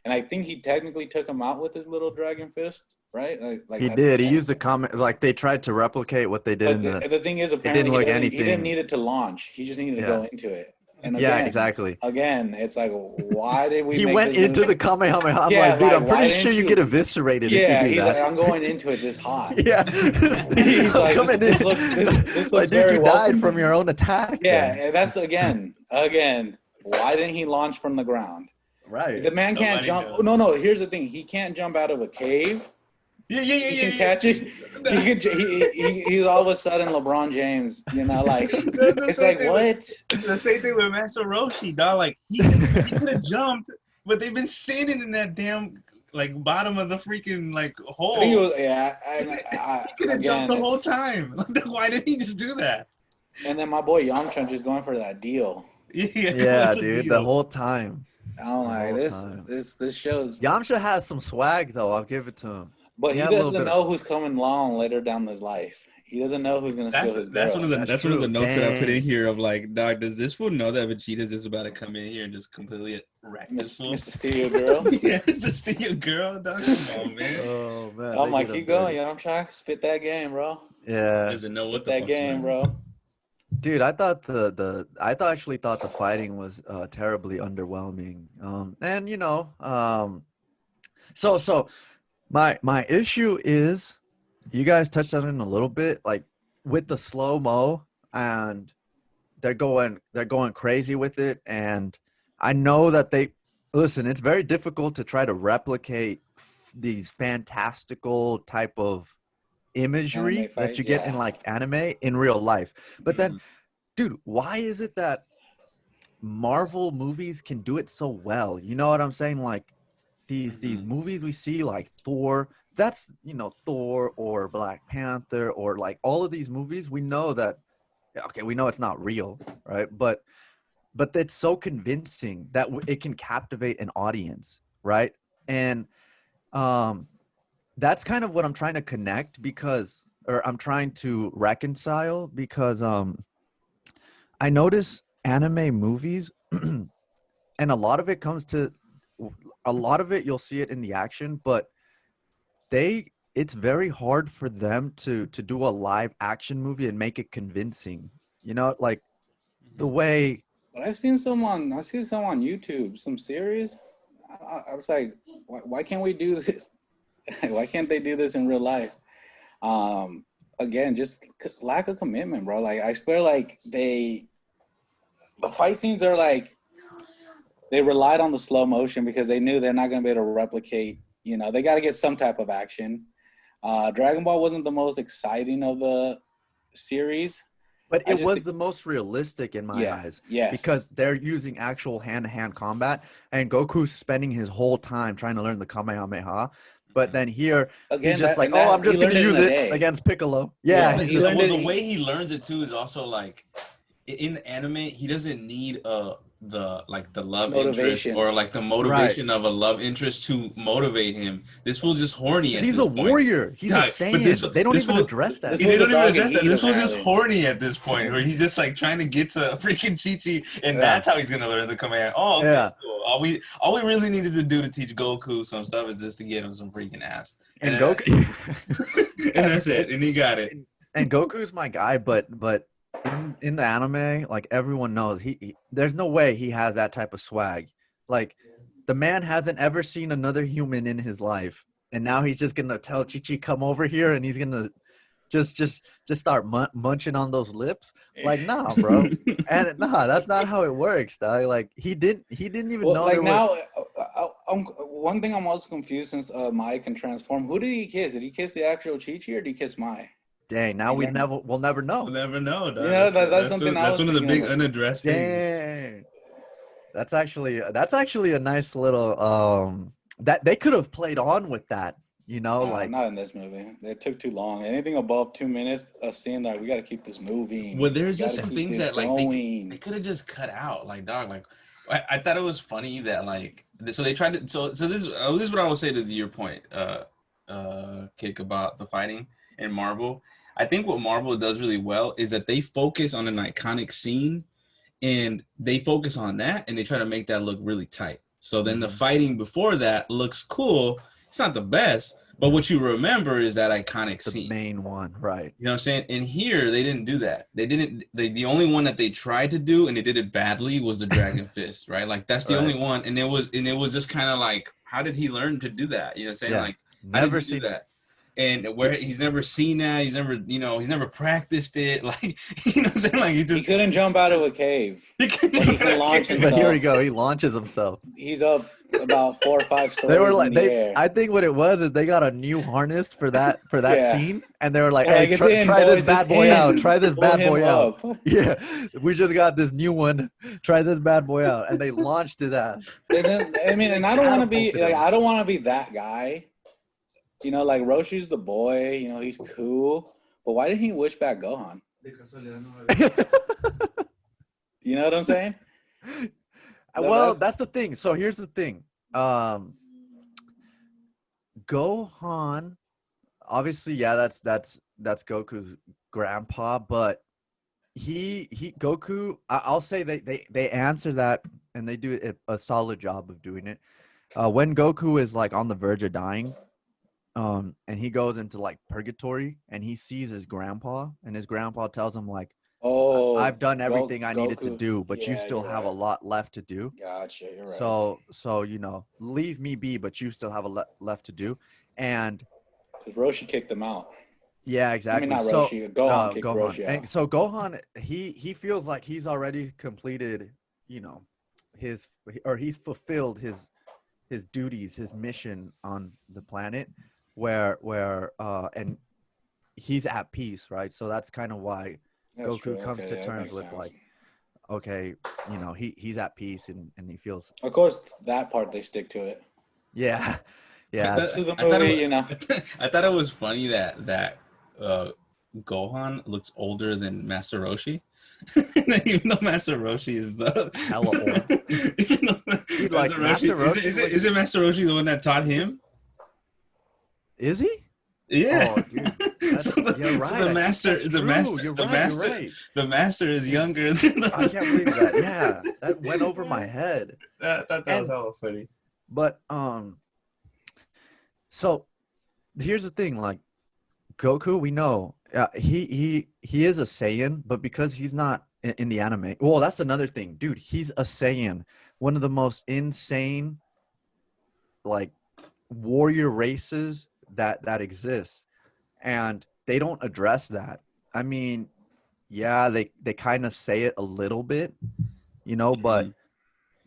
Speaker 3: And I think he technically took him out with his little dragon fist, right? Like
Speaker 2: he did. He used the comment, like they tried to replicate what they did.
Speaker 3: The thing is, apparently he didn't need it to launch. He just needed to go into it. And again,
Speaker 2: exactly.
Speaker 3: Again, it's like, why did we?
Speaker 2: He went into the Kamehameha. I'm like, dude, I'm pretty sure you get eviscerated.
Speaker 3: Yeah,
Speaker 2: if you do
Speaker 3: he's
Speaker 2: that.
Speaker 3: like, I'm going into it this hot.
Speaker 2: Yeah,
Speaker 3: he's like, this looks
Speaker 2: like,
Speaker 3: very
Speaker 2: dude, you died from your own attack.
Speaker 3: Yeah, and that's again. Why didn't he launch from the ground?
Speaker 2: Right.
Speaker 3: The man can't jump. No. Here's the thing. He can't jump out of a cave. He can catch it. He's all of a sudden LeBron James. Like it's like what?
Speaker 4: The same thing with Master Roshi, dog. Like he could have jumped, but they've been standing in that damn like bottom of the freaking like hole.
Speaker 3: I think it was,
Speaker 4: he could have jumped the whole time. Why did he just do that?
Speaker 3: And then my boy Yamcha just going for that deal.
Speaker 2: Yeah, dude, the whole time.
Speaker 3: Oh my, this shows.
Speaker 2: Yamcha has some swag though. I'll give it to him.
Speaker 3: But he doesn't know who's coming along later down his life. He doesn't know who's gonna steal his girl.
Speaker 4: That's one of the notes that I put in here of like, dog, does this fool know that Vegeta's just about to come in here and just completely wreck this fool?
Speaker 3: Mr. Steal Girl?
Speaker 4: Yeah, Mr. Steal Girl, dog. Come on, man.
Speaker 2: Oh man.
Speaker 3: I'm like, keep going, Yamcha. Spit that game, bro.
Speaker 2: Yeah.
Speaker 4: Doesn't know what
Speaker 3: that game, bro.
Speaker 2: Dude, I thought actually thought the fighting was terribly underwhelming. So my issue is, you guys touched on it a little bit, like with the slow mo, and they're going crazy with it. And I know that listen, it's very difficult to try to replicate these fantastical type of
Speaker 3: Anime
Speaker 2: imagery that you
Speaker 3: fights,
Speaker 2: get in
Speaker 3: yeah.
Speaker 2: like anime in real life. But then,
Speaker 4: Mhm.
Speaker 2: dude, why is it that Marvel movies can do it so well? You know what I'm saying? Like these
Speaker 4: Mhm.
Speaker 2: movies we see, like Thor, that's, Thor or Black Panther, or like all of these movies, we know that, okay, we know it's not real, right? But it's so convincing that it can captivate an audience, right? And um that's kind of what I'm trying to connect, because, or I'm trying to reconcile, because I notice anime movies and a lot of it comes to a lot of it, you'll see it in the action, but it's very hard for them to do a live action movie and make it convincing. Like the
Speaker 4: Mhm.
Speaker 2: way.
Speaker 3: But I've seen some on YouTube, some series. I was like, why can't we do this? Why can't they do this in real life? Again, just lack of commitment, bro. Like I swear, like the fight scenes are like they relied on the slow motion because they knew they're not going to be able to replicate. They got to get some type of action. Dragon Ball wasn't the most exciting of the series.
Speaker 2: But
Speaker 3: I
Speaker 2: it
Speaker 3: just
Speaker 2: was
Speaker 3: think,
Speaker 2: the most realistic in my
Speaker 3: yeah,
Speaker 2: eyes, because
Speaker 3: yes.
Speaker 2: they're using actual hand-to-hand combat, and Goku's spending his whole time trying to learn the Kamehameha. But
Speaker 4: Mhm.
Speaker 2: then here, he's
Speaker 3: Again,
Speaker 2: just
Speaker 3: that
Speaker 2: like,
Speaker 3: and
Speaker 2: "Oh,
Speaker 3: that
Speaker 2: I'm
Speaker 3: he
Speaker 2: just gonna
Speaker 3: learned it in
Speaker 2: use
Speaker 3: a
Speaker 2: it
Speaker 3: day.
Speaker 2: against Piccolo." Yeah,
Speaker 3: Yeah,
Speaker 2: he's
Speaker 3: he
Speaker 2: just
Speaker 3: learned
Speaker 4: Well,
Speaker 3: it.
Speaker 4: the way he learns it too is also like in the anime, he doesn't need the love interest
Speaker 3: Motivation.
Speaker 4: or like the
Speaker 2: right.
Speaker 4: motivation of a love interest to motivate him. This fool's just horny
Speaker 2: 'Cause
Speaker 4: at
Speaker 2: he's a
Speaker 4: this point.
Speaker 2: warrior. He's a
Speaker 4: Dog, but this
Speaker 2: Saiyan. They don't
Speaker 4: this
Speaker 2: even
Speaker 4: fool
Speaker 2: address
Speaker 3: This
Speaker 2: that
Speaker 4: they
Speaker 3: was a
Speaker 2: shit.
Speaker 4: don't even
Speaker 3: dog in
Speaker 4: address that.
Speaker 3: need
Speaker 4: This
Speaker 3: of
Speaker 4: fool's just
Speaker 3: violence.
Speaker 4: horny at this point, where he's just like trying to get to freaking Chi Chi, and
Speaker 2: Yeah,
Speaker 4: that's how he's gonna learn the command. Oh, okay,
Speaker 2: yeah.
Speaker 4: cool. All we really needed to do to teach Goku some stuff is just to get him some freaking ass, and
Speaker 2: And
Speaker 4: then that's
Speaker 2: Goku,
Speaker 4: and that's it, and he got it.
Speaker 2: and Goku's my guy, but in the anime, like everyone knows, there's no way he has that type of swag. Like the man hasn't ever seen another human in his life, and now he's just gonna tell Chi Chi come over here, and he's gonna just start munching on those lips. Like, nah, bro. And nah, that's not how it works, dog. Like he didn't even
Speaker 3: Well,
Speaker 2: know
Speaker 3: like
Speaker 2: there was.
Speaker 3: now, one thing I'm also confused since Mai can transform. Who did he kiss? Did he kiss the actual Chi Chi or did he kiss Mai?
Speaker 2: Dang, now
Speaker 3: You learn,
Speaker 2: we'll never
Speaker 4: We'll
Speaker 2: know.
Speaker 4: never know, dog.
Speaker 3: that's something I
Speaker 4: That's
Speaker 3: was
Speaker 4: one of the
Speaker 3: thinking
Speaker 4: big
Speaker 3: about.
Speaker 4: unaddressed things.
Speaker 2: Dang. That's actually a nice little that they could have played on with that, like.
Speaker 3: Not in this movie. It took too long. Anything above 2 minutes, a scene like we got to keep this moving.
Speaker 4: Well,
Speaker 3: We
Speaker 4: there's
Speaker 3: got
Speaker 4: just
Speaker 3: to
Speaker 4: some
Speaker 3: keep
Speaker 4: things
Speaker 3: this
Speaker 4: that like they
Speaker 3: going.
Speaker 4: could have just cut out, like dog, like I thought it was funny that like so they tried to so this is what I will say to your point, Kick, about the fighting in Marvel. I think what Marvel does really well is that they focus on an iconic scene and they focus on that and they try to make that look really tight. So then the
Speaker 2: Mhm.
Speaker 4: fighting before that looks cool. It's not the best, but what you remember is that iconic
Speaker 2: The
Speaker 4: scene.
Speaker 2: main one, right?
Speaker 4: You know what I'm saying? And here they didn't do that. They didn't. The only one that they tried to do and they did it badly was the Dragon Fist, right? Like that's the
Speaker 2: Right.
Speaker 4: only one, and it was just kind of like, how did he learn to do that? You know what I'm saying?
Speaker 2: Yeah.
Speaker 4: Like, how did
Speaker 2: Never
Speaker 4: he do
Speaker 2: seen it.
Speaker 4: that? And where he's never seen that, he's never practiced it. Like, you know what I'm saying? Like he
Speaker 3: He
Speaker 4: just
Speaker 3: couldn't jump out of a cave,
Speaker 4: he can
Speaker 3: but he can launch
Speaker 2: But here we
Speaker 3: himself.
Speaker 2: go. He launches himself.
Speaker 3: He's up about 4 or 5
Speaker 2: They were
Speaker 3: stories in
Speaker 2: like
Speaker 3: the air.
Speaker 2: I think what it was is they got a new harness for that
Speaker 3: Yeah.
Speaker 2: scene, and they were like,
Speaker 3: They're
Speaker 2: "Hey,
Speaker 3: like, it's in,
Speaker 2: try this
Speaker 3: boys. It's
Speaker 2: bad boy out.
Speaker 3: in.
Speaker 2: Try this
Speaker 3: Pull
Speaker 2: bad
Speaker 3: him
Speaker 2: boy out."
Speaker 3: up.
Speaker 2: Yeah, we just got this new one. Try this bad boy out, and they launched his ass.
Speaker 3: And then, I mean,
Speaker 2: They
Speaker 3: and I don't want to be
Speaker 2: catapulted
Speaker 3: like,
Speaker 2: him.
Speaker 3: I don't want to be that guy. Like Roshi's the boy. He's cool. But why didn't he wish back Gohan? You know what I'm saying?
Speaker 2: Well, that's the thing. So here's the thing. Gohan, obviously, yeah, that's Goku's grandpa, but he Goku, I'll say they answer that, and they do a solid job of doing it. When Goku is like on the verge of dying, and he goes into like purgatory, and he sees his grandpa, and his grandpa tells him like,
Speaker 3: Oh,
Speaker 2: I've done everything I needed to
Speaker 3: Goku.
Speaker 2: do, but you
Speaker 3: Yeah,
Speaker 2: still
Speaker 3: you're
Speaker 2: have a
Speaker 3: right.
Speaker 2: lot left to do.
Speaker 3: Gotcha. You're right.
Speaker 2: So leave me be, but you still have left to do. And
Speaker 3: Because Roshi kicked him out.
Speaker 2: Yeah,
Speaker 3: I mean,
Speaker 2: exactly.
Speaker 3: not
Speaker 2: So
Speaker 3: Roshi. Gohan kicked
Speaker 2: Gohan.
Speaker 3: Roshi
Speaker 2: And
Speaker 3: out.
Speaker 2: so Gohan, he feels like he's already completed, you know, his or he's fulfilled his duties, his mission on the planet, where and he's at peace, right? So that's kind of why
Speaker 3: That's true.
Speaker 2: Goku comes
Speaker 3: Okay,
Speaker 2: to
Speaker 3: yeah, that
Speaker 2: terms
Speaker 3: makes
Speaker 2: with
Speaker 3: sense.
Speaker 2: like, okay, you know, he's at peace and he feels,
Speaker 3: Of course, that part they stick to it.
Speaker 2: yeah, yeah,
Speaker 3: Rest of the
Speaker 4: I thought
Speaker 3: movie, you know.
Speaker 4: I thought it was funny that Gohan looks older than Master Roshi. Even though Master Roshi is the
Speaker 2: hella old.
Speaker 4: even though
Speaker 2: Dude, like
Speaker 4: Master Roshi
Speaker 2: Master Roshi looks,
Speaker 4: is it Master Roshi the one that taught him?
Speaker 2: is he?
Speaker 4: Yeah.
Speaker 2: Oh, dude, that's you're
Speaker 4: So
Speaker 2: right. I think that's true. You're right. You're right.
Speaker 4: the master is
Speaker 2: Dude,
Speaker 4: younger than
Speaker 2: I can't believe that. Yeah, that went over my
Speaker 4: Yeah.
Speaker 2: head.
Speaker 4: I thought that was
Speaker 2: And
Speaker 4: hella funny.
Speaker 2: but so here's the thing, like Goku, we know he is a Saiyan, but because he's not in the anime. Well, that's another thing, dude. He's a Saiyan, one of the most insane like warrior races that exists, and they don't address that. I mean, yeah, they kind of say it a little bit, you know, but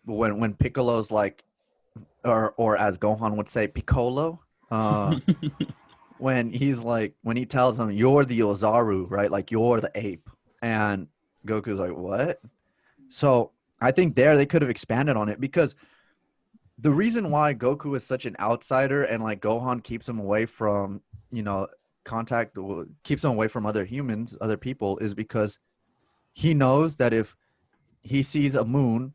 Speaker 2: when Piccolo's like, or as Gohan would say, Piccolo, when he's like, when he tells him you're the Ozaru, right? Like you're the ape, and Goku's like, what? So I think there they could have expanded on it, because the reason why Goku is such an outsider and like Gohan keeps him away from, you know, contact, keeps him away from other humans, other people, is because he knows that if he sees a moon,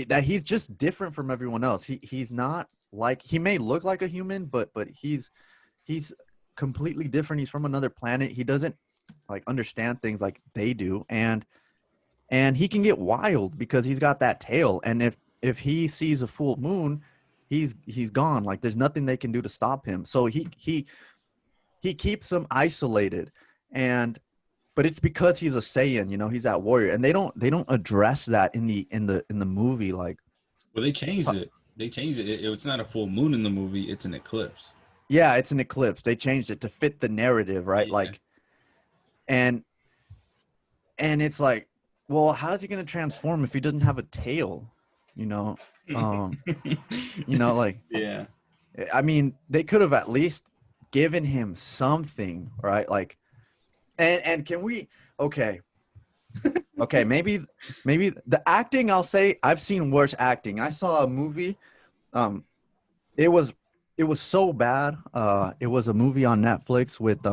Speaker 2: that he's just different from everyone else. He's not like, he may look like a human, but he's completely different. He's from another planet. He doesn't like understand things like they do, and he can get wild because he's got that tail. And if he sees a full moon, he's gone. Like there's nothing they can do to stop him. So he keeps them isolated, and but it's because he's a Saiyan, you know, he's that warrior, and they don't address that in the movie. Like,
Speaker 4: Well, they changed it. They changed it. It's not a full moon in the movie. It's an eclipse.
Speaker 2: yeah, it's an eclipse. They changed it to fit the narrative, right?
Speaker 4: Yeah.
Speaker 2: Like, and it's like, well, how's he gonna transform if he doesn't have a tail? You know, you know, like,
Speaker 4: Yeah.
Speaker 2: I mean, they could have at least given him something, right? Like, and can we? Okay, okay, maybe the acting. I'll say I've seen worse acting. I saw a movie. Um, it was so bad. It was a movie on Netflix with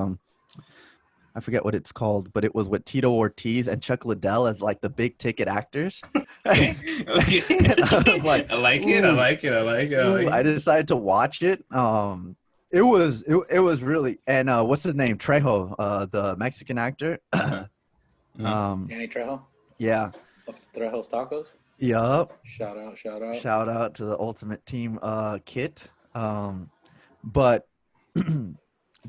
Speaker 2: I forget what it's called, but it was with Tito Ortiz and Chuck Liddell as like the big ticket actors.
Speaker 4: Okay. Okay.
Speaker 2: And I was like,
Speaker 4: I like it. I
Speaker 2: ooh,
Speaker 4: like it. I like it. I
Speaker 2: ooh,
Speaker 4: like
Speaker 2: I
Speaker 4: it.
Speaker 2: decided to watch it. It was really, and what's his name? Trejo, the Mexican actor.
Speaker 4: Uh-huh.
Speaker 3: Danny Trejo
Speaker 2: Yeah.
Speaker 3: of Trejo's Tacos.
Speaker 2: Yup.
Speaker 3: Shout out, shout out.
Speaker 2: Shout out to the Ultimate Team kit. But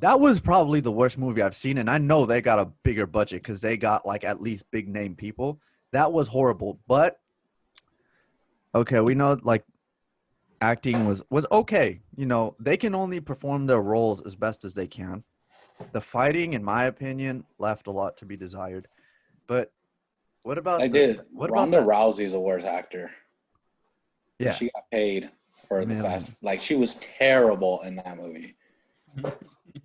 Speaker 2: that was probably the worst movie I've seen, and I know they got a bigger budget because they got like at least big name people. That was horrible. But okay, we know like acting was okay. You know, they can only perform their roles as best as they can. The fighting, in my opinion, left a lot to be desired. But what about
Speaker 3: I did.
Speaker 2: what about
Speaker 3: Ronda
Speaker 2: that?
Speaker 3: Rousey's a worse actor.
Speaker 2: Yeah,
Speaker 3: She got paid for the
Speaker 2: Man.
Speaker 3: fast. Like she was terrible in that movie.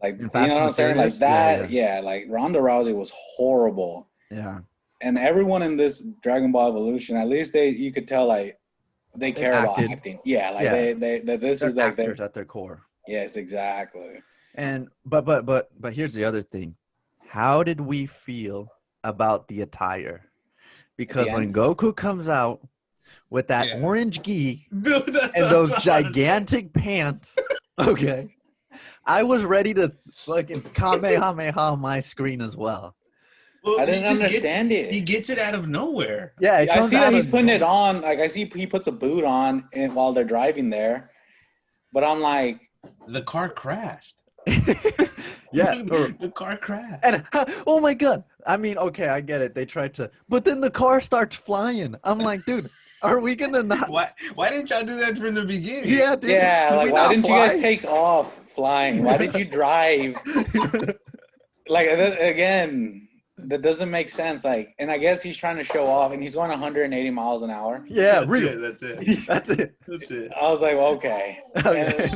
Speaker 3: Like
Speaker 2: In
Speaker 3: you
Speaker 2: Fast
Speaker 3: know what
Speaker 2: and
Speaker 3: I'm
Speaker 2: the
Speaker 3: saying? Like
Speaker 2: Furious?
Speaker 3: that.
Speaker 2: Yeah.
Speaker 3: Yeah. Like Ronda Rousey was horrible.
Speaker 2: Yeah.
Speaker 3: And everyone in this Dragon Ball Evolution, at least you could tell like they
Speaker 2: They
Speaker 3: care about
Speaker 2: acted.
Speaker 3: acting. Yeah. Like
Speaker 2: Yeah.
Speaker 3: they this
Speaker 2: They're
Speaker 3: is like
Speaker 2: actors at their core.
Speaker 3: yes, exactly.
Speaker 2: And but here's the other thing. How did we feel about the attire? Because when
Speaker 3: end?
Speaker 2: Goku comes out with that
Speaker 4: Yeah.
Speaker 2: orange gi
Speaker 4: Dude, that's
Speaker 2: and those
Speaker 4: what I was
Speaker 2: gigantic pants, okay, I was ready to fucking Kamehameha my screen as well.
Speaker 4: Well,
Speaker 3: I didn't
Speaker 4: he just
Speaker 3: understand it.
Speaker 4: He gets it out of nowhere.
Speaker 2: Yeah, it
Speaker 3: I
Speaker 2: comes
Speaker 3: see that
Speaker 2: out
Speaker 3: he's
Speaker 2: of
Speaker 3: putting it
Speaker 2: nowhere.
Speaker 3: on. Like I see he puts a boot on and while they're driving there. But I'm like,
Speaker 4: The car crashed.
Speaker 2: Yeah,
Speaker 4: The car crashed.
Speaker 2: and oh my god, I mean, okay, I get it. They tried to, but then the car starts flying. I'm like, dude, are we gonna not?
Speaker 4: Why didn't y'all do that from the beginning?
Speaker 2: Yeah, dude.
Speaker 3: yeah,
Speaker 2: Did
Speaker 3: like
Speaker 2: we
Speaker 3: why
Speaker 2: not
Speaker 3: didn't you guys
Speaker 2: fly?
Speaker 3: take off flying? Why did you drive? like again, that doesn't make sense. Like, and I guess he's trying to show off, and he's going 180 miles an hour.
Speaker 2: Yeah,
Speaker 4: That's
Speaker 2: real.
Speaker 4: it. That's it.
Speaker 2: That's it.
Speaker 4: That's it.
Speaker 3: I was like, okay.
Speaker 2: Okay.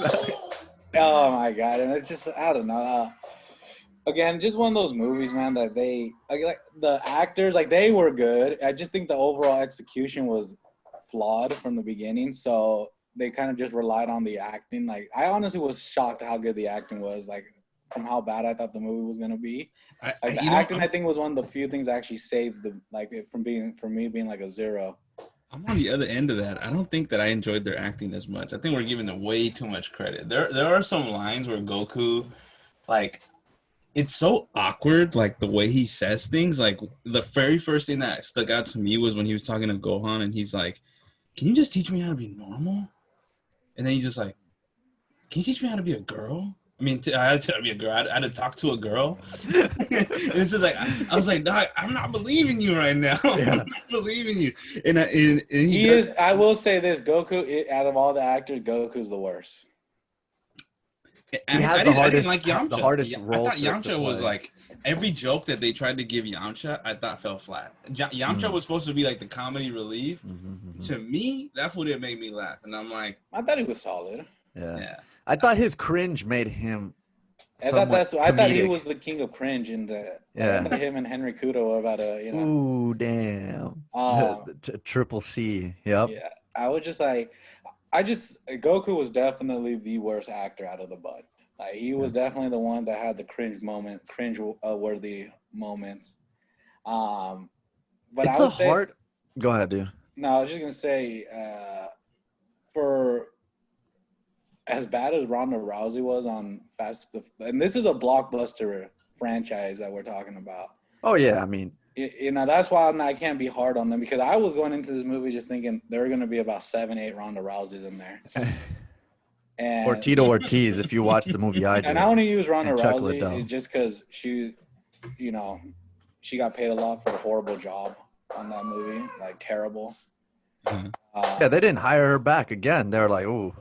Speaker 3: Oh my god, and it's just I don't know. Again, just one of those movies, man, that they like the actors, like they were good. I just think the overall execution was flawed from the beginning, so they kind of just relied on the acting. Like I honestly was shocked how good the acting was, like from how bad I thought the movie was gonna be. Like the acting, I think, was one of the few things that actually saved the like it from being for me being like a 0.
Speaker 4: I'm on the other end of that. I don't think that I enjoyed their acting as much. I think we're giving them way too much credit. There are some lines where Goku, like, it's so awkward, like the way he says things. Like the very first thing that stuck out to me was when he was talking to Gohan, and he's like, "Can you just teach me how to be normal?" And then he's just like, "Can you teach me how to be a girl?" I mean, I had to be a girl. I had to talk to a girl. And it's just like I was like, "Dog, I'm not believing you right now.
Speaker 2: Yeah.
Speaker 4: I'm not believing you." And he
Speaker 3: is. I will say this: Goku, out of all the actors, Goku's the worst.
Speaker 2: I didn't
Speaker 4: like Yamcha.
Speaker 2: The hardest role.
Speaker 4: I thought Yamcha was like every joke that they tried to give Yamcha, I thought fell flat. Yamcha was supposed to be like the comedy relief. To me, that's what it made me laugh, and I'm like,
Speaker 3: I thought he was solid.
Speaker 2: Yeah. I thought his cringe made him.
Speaker 3: I thought he was the king of cringe in the.
Speaker 2: Yeah.
Speaker 3: Him and Henry Kudo were about a
Speaker 2: Ooh, damn. Triple C. Yep.
Speaker 3: Yeah, I was just like. Goku was definitely the worst actor out of the bunch. Like he was definitely the one that had the cringe worthy moments. But
Speaker 2: it's hard. Go ahead, dude.
Speaker 3: No, I was just gonna say, for as bad as Ronda Rousey was on and this is a blockbuster franchise that we're talking about.
Speaker 2: Oh yeah, I mean.
Speaker 3: That's why I can't be hard on them because I was going into this movie just thinking there were going to be about 7-8 Ronda Rouseys in there. And
Speaker 2: or Tito Ortiz, if you watch the movie I did.
Speaker 3: And I want to use Ronda Rousey just because she got paid a lot for a horrible job on that movie, like terrible.
Speaker 2: Yeah, they didn't hire her back again. They're like, ooh.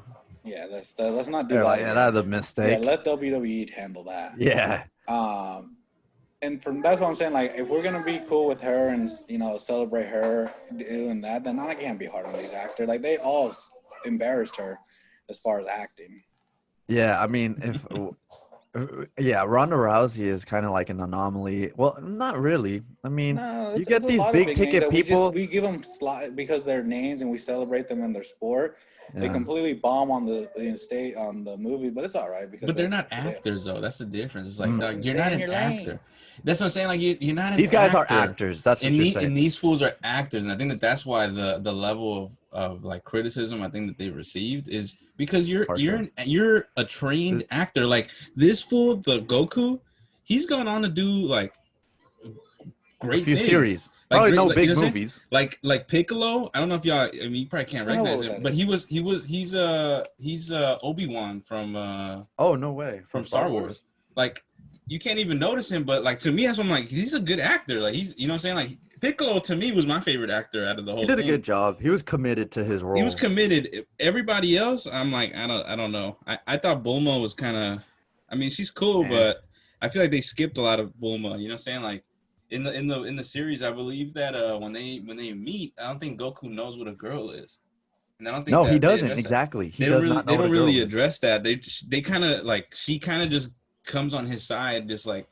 Speaker 3: Yeah, let's not do that.
Speaker 2: Like, yeah, that's a mistake.
Speaker 3: Yeah, let WWE handle that.
Speaker 2: Yeah.
Speaker 3: And that's what I'm saying. Like, if we're gonna be cool with her and celebrate her doing that, then I can't be hard on these actors. Like, they all embarrassed her as far as acting.
Speaker 2: Yeah, I mean, Ronda Rousey is kind of like an anomaly. Well, not really. I mean, you get these big ticket people.
Speaker 3: We give them because they're names and we celebrate them in their sport. Yeah. They completely bomb on the movie, but it's all right because.
Speaker 4: But they're not actors though. That's the difference. It's like dog, you're not an actor. That's what I'm saying. Like you're not.
Speaker 2: These guys are actors. That's what you're saying.
Speaker 4: And these fools are actors, and I think that's why the level of like criticism I think that they received is because you're a trained actor. Like this fool, the Goku, he's gone on to do like great things.
Speaker 2: Series. Probably no big movies.
Speaker 4: Like Piccolo. I don't know if y'all. I mean, you probably can't recognize him, but he's Obi-Wan from.
Speaker 2: Oh no way!
Speaker 4: From Star Wars. Like you can't even notice him, but like to me, that's what I'm like. He's a good actor. Like he's, you know what I'm saying. Like Piccolo to me was my favorite actor out of the whole.
Speaker 2: He did a good job. He was committed to his role.
Speaker 4: He was committed. Everybody else, I'm like, I don't know. I thought Bulma was kind of. I mean, she's cool, but I feel like they skipped a lot of Bulma. You know what I'm saying? Like. In the series, I believe that when they meet, I don't think Goku knows what a girl is, and I don't think
Speaker 2: he doesn't exactly.
Speaker 4: They don't really address that. They kind of like she kind of just comes on his side, just like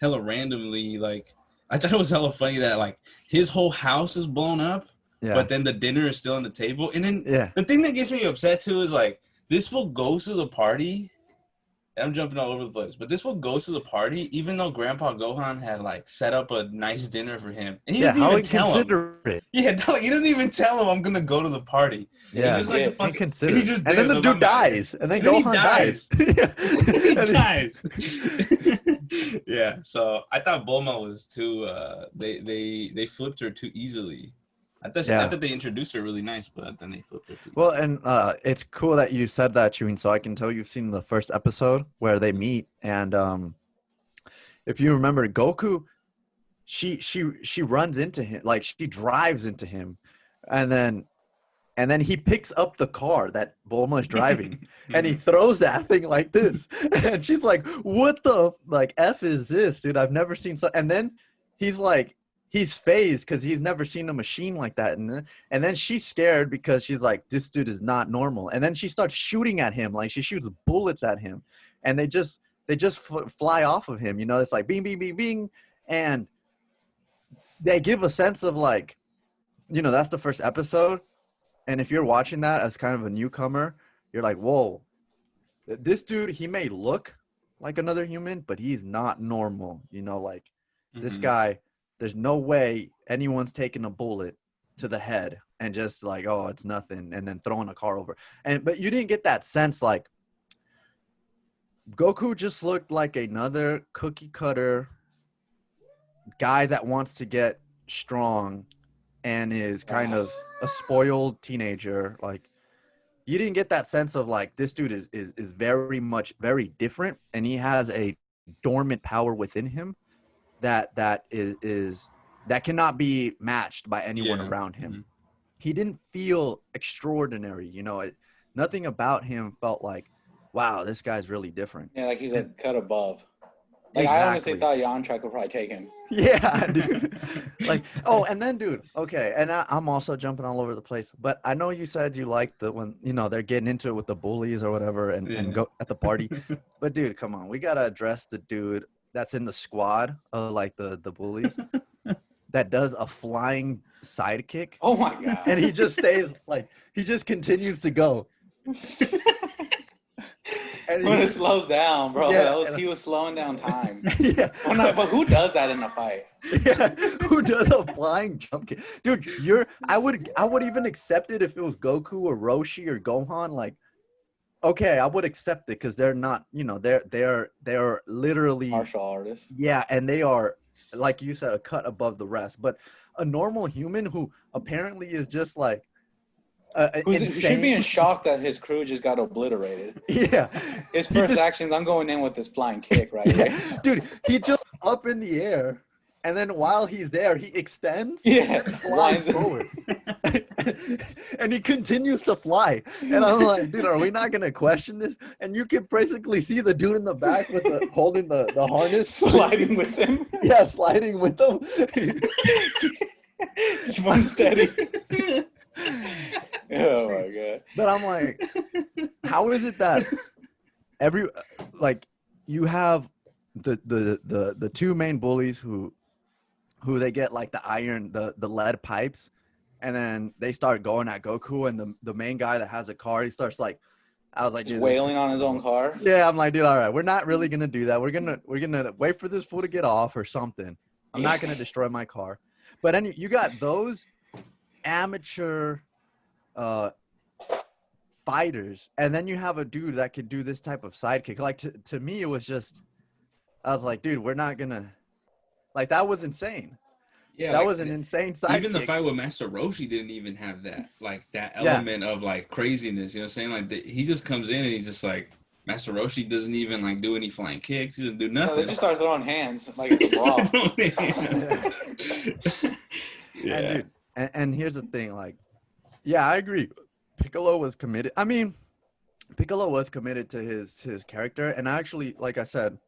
Speaker 4: hella randomly. Like I thought it was hella funny that like his whole house is blown up, but then the dinner is still on the table. And then the thing that gets me upset too is like this fool goes to the party. I'm jumping all over the place, but this one goes to the party, even though Grandpa Gohan had like set up a nice dinner for him, and he doesn't even tell him. Yeah, like, he doesn't even tell him I'm gonna go to the party.
Speaker 2: Yeah, it's just like and then the dude dies, and then Gohan dies.
Speaker 4: He dies. Yeah, so I thought Bulma was too. They flipped her too easily. I thought they introduced her really nice, but then they flipped her too.
Speaker 2: Well, and it's cool that you said that, Chewing, so I can tell you've seen the first episode where they meet. And if you remember, Goku, she runs into him, like she drives into him. And then and then he picks up the car that Bulma's driving, and he throws that thing like this. And she's like, "What the like f is this, dude? I've never seen so." And then he's like, he's phased because he's never seen a machine like that. And then she's scared because she's like, "This dude is not normal." And then she starts shooting at him, like she shoots bullets at him, and they just fly off of him. You know, it's like bing, bing, bing, bing, and they give a sense of like, you know, that's the first episode. And if you're watching that as kind of a newcomer, you're like, whoa, this dude, he may look like another human, but he's not normal. You know, like this guy, there's no way anyone's taking a bullet to the head and just like, oh, it's nothing, and then throwing a car over. But you didn't get that sense. Like Goku just looked like another cookie cutter guy that wants to get strong and is kind of a spoiled teenager. Like you didn't get that sense of like this dude is very much very different, and he has a dormant power within him that is that cannot be matched by anyone around him. He didn't feel extraordinary, you know. Nothing about him felt like, wow, this guy's really different.
Speaker 3: Yeah, like he's a cut above. Like exactly. I honestly thought Yamcha could probably take him.
Speaker 2: Yeah, dude. Like, oh, and then, dude, okay, and I'm also jumping all over the place, but I know you said you liked the when, you know, they're getting into it with the bullies or whatever and go at the party. But, dude, come on. We got to address the dude that's in the squad of, like, the bullies that does a flying sidekick.
Speaker 3: Oh, my God.
Speaker 2: And he just stays, like, he just continues to go.
Speaker 3: And when it slows down, bro, he was slowing down time.
Speaker 2: Yeah.
Speaker 3: Oh, no, but who does that in a fight?
Speaker 2: Yeah, who does a flying jump kick? Dude, I would even accept it if it was Goku or Roshi or Gohan. Like, okay, I would accept it because they're not, you know, they're literally
Speaker 3: martial artists.
Speaker 2: Yeah, and they are, like you said, a cut above the rest. But a normal human who apparently is just like,
Speaker 3: who should be in shock that his crew just got obliterated.
Speaker 2: Yeah.
Speaker 3: His first actions, I'm going in with this flying kick right here.
Speaker 2: Dude, he jumps up in the air, and then while he's there, he extends
Speaker 3: and
Speaker 2: flies forward. And he continues to fly. And I'm like, dude, are we not going to question this? And you can basically see the dude in the back with holding the harness.
Speaker 3: Sliding with him.
Speaker 2: Yeah, sliding with him.
Speaker 3: One steady. Oh my God.
Speaker 2: But I'm like, how is it that you have the two main bullies who they get like the lead pipes, and then they start going at Goku, and the main guy that has a car, he starts like, I was like,
Speaker 3: dude, wailing on his own car.
Speaker 2: Yeah, I'm like, dude, all right, we're not really gonna do that. We're gonna wait for this fool to get off or something. I'm not gonna destroy my car. But then you got those amateur fighters, and then you have a dude that could do this type of sidekick. Like to me, it was just, I was like, dude, we're not gonna, like, that was insane. Yeah, that was an insane sidekick.
Speaker 4: Even the fight with Master Roshi didn't even have that, like, that element of like craziness. You know what I'm saying? Like he just comes in and he's just like, Master Roshi doesn't even like do any flying kicks. He doesn't do nothing.
Speaker 3: No, they just start throwing hands like it's a brawl.
Speaker 2: Yeah. And here's the thing, like, yeah, I agree. Piccolo was committed. I mean, Piccolo was committed to his character, and actually, like I said,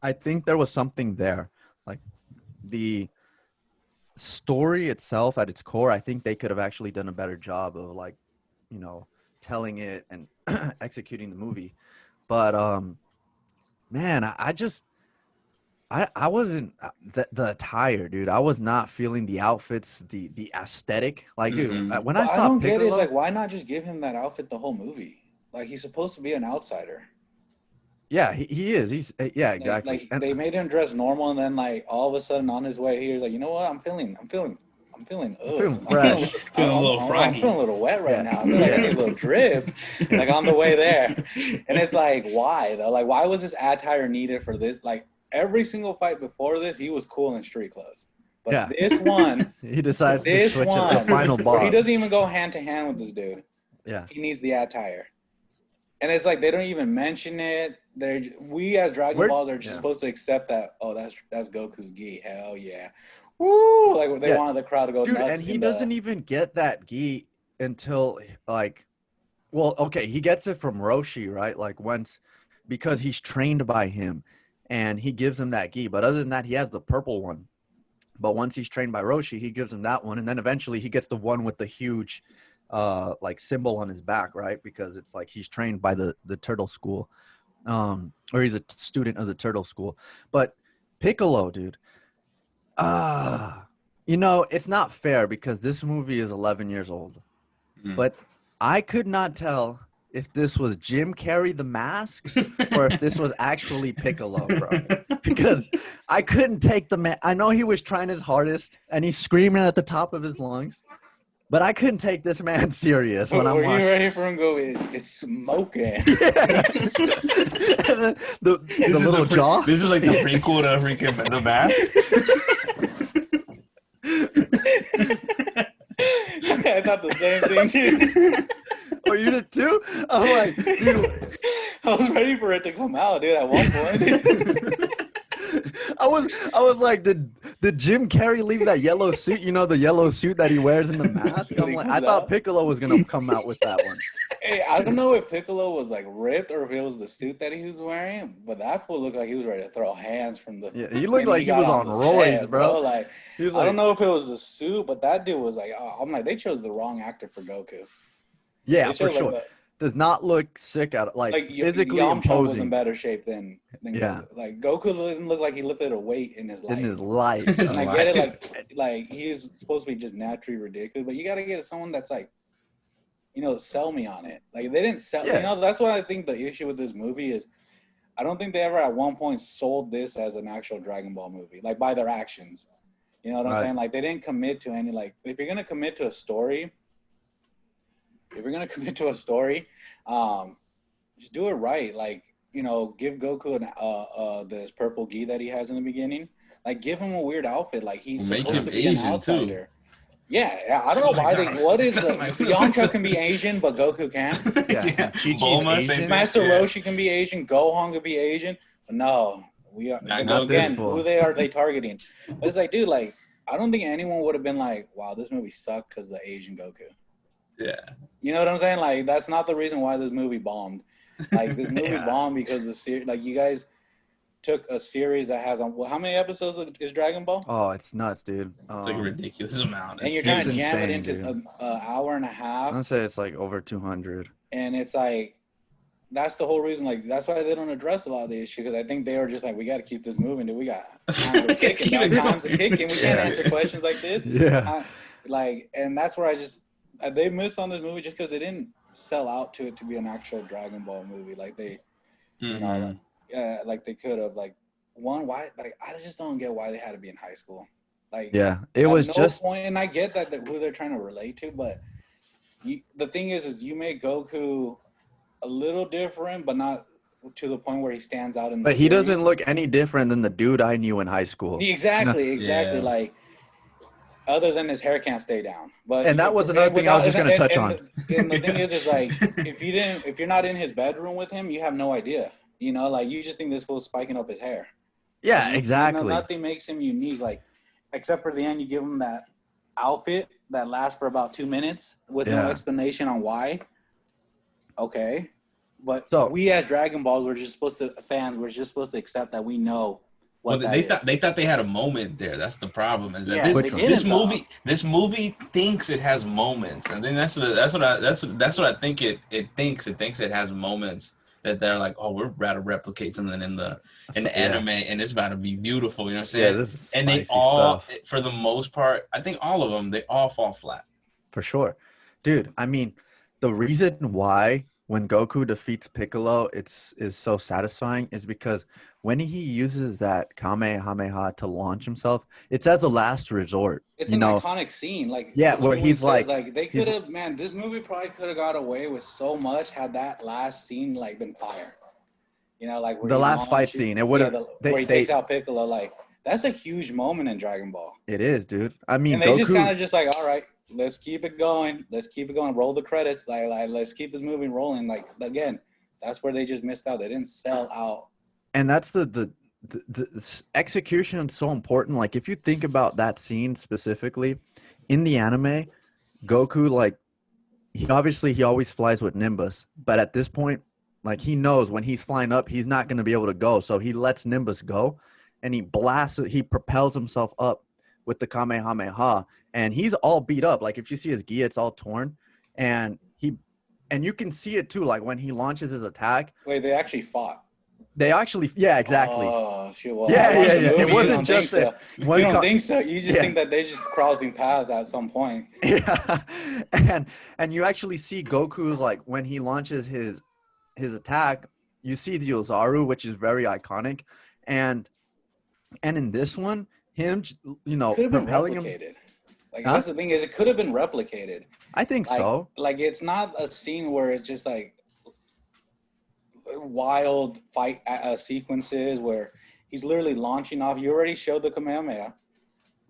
Speaker 2: I think there was something there. Like the story itself at its core, I think they could have actually done a better job of, like, you know, telling it and executing the movie. But man, I wasn't the attire, dude. I was not feeling the outfits, the aesthetic. Like, dude, when I saw
Speaker 3: don't
Speaker 2: Piccolo,
Speaker 3: get it, is like, why not just give him that outfit the whole movie? Like, he's supposed to be an outsider.
Speaker 2: Yeah, he is. He's yeah, exactly.
Speaker 3: Like they made him dress normal, and then like all of a sudden on his way here, he's like, you know what? I'm feeling
Speaker 2: fresh.
Speaker 3: I'm feeling a little froggy. I'm feeling a little wet right now. I feel like I need a little drip, like on the way there. And it's like, why though? Like, why was this attire needed for this? Like, every single fight before this, he was cool in street clothes. But this one,
Speaker 2: he decides to switch at the final boss.
Speaker 3: He doesn't even go hand to hand with this dude.
Speaker 2: Yeah,
Speaker 3: he needs the attire. And it's like they don't even mention it. We as Dragon Balls are just supposed to accept that. Oh, that's Goku's gi. Hell yeah, woo! Like they wanted the crowd to go
Speaker 2: dude,
Speaker 3: nuts.
Speaker 2: And he doesn't even get that gi until like, well, okay, he gets it from Roshi, right? Like once, because he's trained by him, and he gives him that gi. But other than that, he has the purple one. But once he's trained by Roshi, he gives him that one, and then eventually he gets the one with the huge, like symbol on his back, right? Because it's like he's trained by the turtle school, or he's a student of the turtle school. But Piccolo, dude, you know, it's not fair because this movie is 11 years old, but I could not tell if this was Jim Carrey the Mask or if this was actually Piccolo, bro. Because I couldn't take the man. I know he was trying his hardest and he's screaming at the top of his lungs, but I couldn't take this man serious when I'm
Speaker 3: Were
Speaker 2: watching.
Speaker 3: you ready for him to go? It's smoking.
Speaker 2: the little jaw.
Speaker 4: This is like the prequel to freaking The Mask.
Speaker 3: I thought the same thing too.
Speaker 2: Oh, you did too? I'm like, dude.
Speaker 3: I was ready for it to come out, dude. At one point.
Speaker 2: I was like, did Jim Carrey leave that yellow suit? You know, the yellow suit that he wears in the mask. I'm like, I thought Piccolo was gonna come out with that one.
Speaker 3: Hey, I don't know if Piccolo was like ripped or if it was the suit that he was wearing, but that fool looked like he was ready to throw hands from the.
Speaker 2: Yeah, he looked like he was on roids, bro.
Speaker 3: Like,
Speaker 2: he was
Speaker 3: I don't know if it was the suit, but that dude was like, I'm like, they chose the wrong actor for Goku.
Speaker 2: Yeah, for sure. Like does not look sick out, like physically
Speaker 3: Yamcha
Speaker 2: imposing.
Speaker 3: was in better shape than
Speaker 2: yeah.
Speaker 3: Goku. Like Goku didn't look like he lifted a weight in his life.
Speaker 2: In his life.
Speaker 3: And I get it, like he's supposed to be just naturally ridiculous, but you got to get someone that's like, you know, sell me on it. Like they didn't sell. Yeah. You know, that's what I think the issue with this movie is. I don't think they ever at one point sold this as an actual Dragon Ball movie, like by their actions. You know what I'm saying? Like they didn't commit to any. Like if you're gonna commit to a story. Just do it right. Like, you know, give Goku this purple gi that he has in the beginning. Like, give him a weird outfit. Like, he's supposed to be an outsider. Too. Yeah, I don't know why what is the Yamcha can be Asian, but Goku can't.
Speaker 2: Yeah.
Speaker 3: Asian. Master Roshi can be Asian. Gohan can be Asian. But no, we are again. Who are they targeting? But it's like, dude, like, I don't think anyone would have been like, wow, this movie sucked because of the Asian Goku.
Speaker 4: Yeah.
Speaker 3: You know what I'm saying? Like, that's not the reason why this movie bombed. Like, this movie bombed because the series, like, you guys took a series that has, how many episodes is Dragon Ball?
Speaker 2: Oh, it's nuts, dude.
Speaker 4: It's like a ridiculous amount.
Speaker 3: And you're trying to jam it into an hour and a half.
Speaker 2: I'm going to say it's like over 200.
Speaker 3: And it's like, that's the whole reason, like, that's why they don't address a lot of the issue, because I think they were just like, we got to keep this moving, dude. We got time's a ticking. We can't answer questions like this.
Speaker 2: Yeah.
Speaker 3: And that's where I just, they missed on this movie just because they didn't sell out to it to be an actual Dragon Ball movie. Like they, you know, like they could have. Like why? Like I just don't get why they had to be in high school. Like
Speaker 2: it was just
Speaker 3: point. And I get that who they're trying to relate to, but the thing is you make Goku a little different, but not to the point where he stands out in. But
Speaker 2: he doesn't look any different than the dude I knew in high school.
Speaker 3: Exactly. Yeah. Like. Other than his hair can't stay down,
Speaker 2: and that was another thing I was just going to touch on.
Speaker 3: And the thing is like if you're not in his bedroom with him, you have no idea. You know, like you just think this fool's spiking up his hair.
Speaker 2: Yeah, exactly.
Speaker 3: You know, nothing makes him unique, like except for the end. You give him that outfit that lasts for about 2 minutes with no explanation on why. Okay, but we as Dragon Balls, we're just supposed to accept that we know.
Speaker 4: They thought they had a moment there. That's the problem. Is that this movie thinks it has moments, and then that's what I think it thinks. It thinks it has moments that they're like, oh, we're about to replicate something in the anime, and it's about to be beautiful. You know what I'm saying?
Speaker 2: Yeah, this is
Speaker 4: and they all, for the most part, I think all of them, they all fall flat.
Speaker 2: For sure, dude. I mean, the reason why when Goku defeats Piccolo, is so satisfying is because when he uses that Kamehameha to launch himself, it's as a last resort.
Speaker 3: It's an iconic scene. Like
Speaker 2: where he's like
Speaker 3: they could have, man, this movie probably could have got away with so much had that last scene like been fire. You know, like
Speaker 2: the last fight scene. It would have
Speaker 3: where he takes out Piccolo. Like that's a huge moment in Dragon Ball.
Speaker 2: It is, dude. I mean,
Speaker 3: and they just kind of just like, all right, let's keep it going. Roll the credits. Like let's keep this movie rolling. Like again, that's where they just missed out. They didn't sell out.
Speaker 2: And that's the execution is so important. Like if you think about that scene specifically in the anime, Goku like he always flies with Nimbus, but at this point, like he knows when he's flying up, he's not going to be able to go. So he lets Nimbus go, and he propels himself up with the Kamehameha, and he's all beat up. Like if you see his gi, it's all torn, and you can see it too. Like when he launches his attack.
Speaker 3: Wait, they actually fought.
Speaker 2: They actually, yeah, exactly.
Speaker 3: Oh, shit. Well,
Speaker 2: yeah.
Speaker 3: It
Speaker 2: wasn't just
Speaker 3: so. You don't think so. You just think that they just crossing paths at some point.
Speaker 2: Yeah, and you actually see Goku's like when he launches his attack, you see the Ozaru, which is very iconic, and in this one, him,
Speaker 3: could have been
Speaker 2: propelling
Speaker 3: replicated.
Speaker 2: him.
Speaker 3: Like that's the thing is, it could have been replicated.
Speaker 2: I think so.
Speaker 3: Like it's not a scene where it's just like wild fight sequences where he's literally launching off. You already showed the Kamehameha.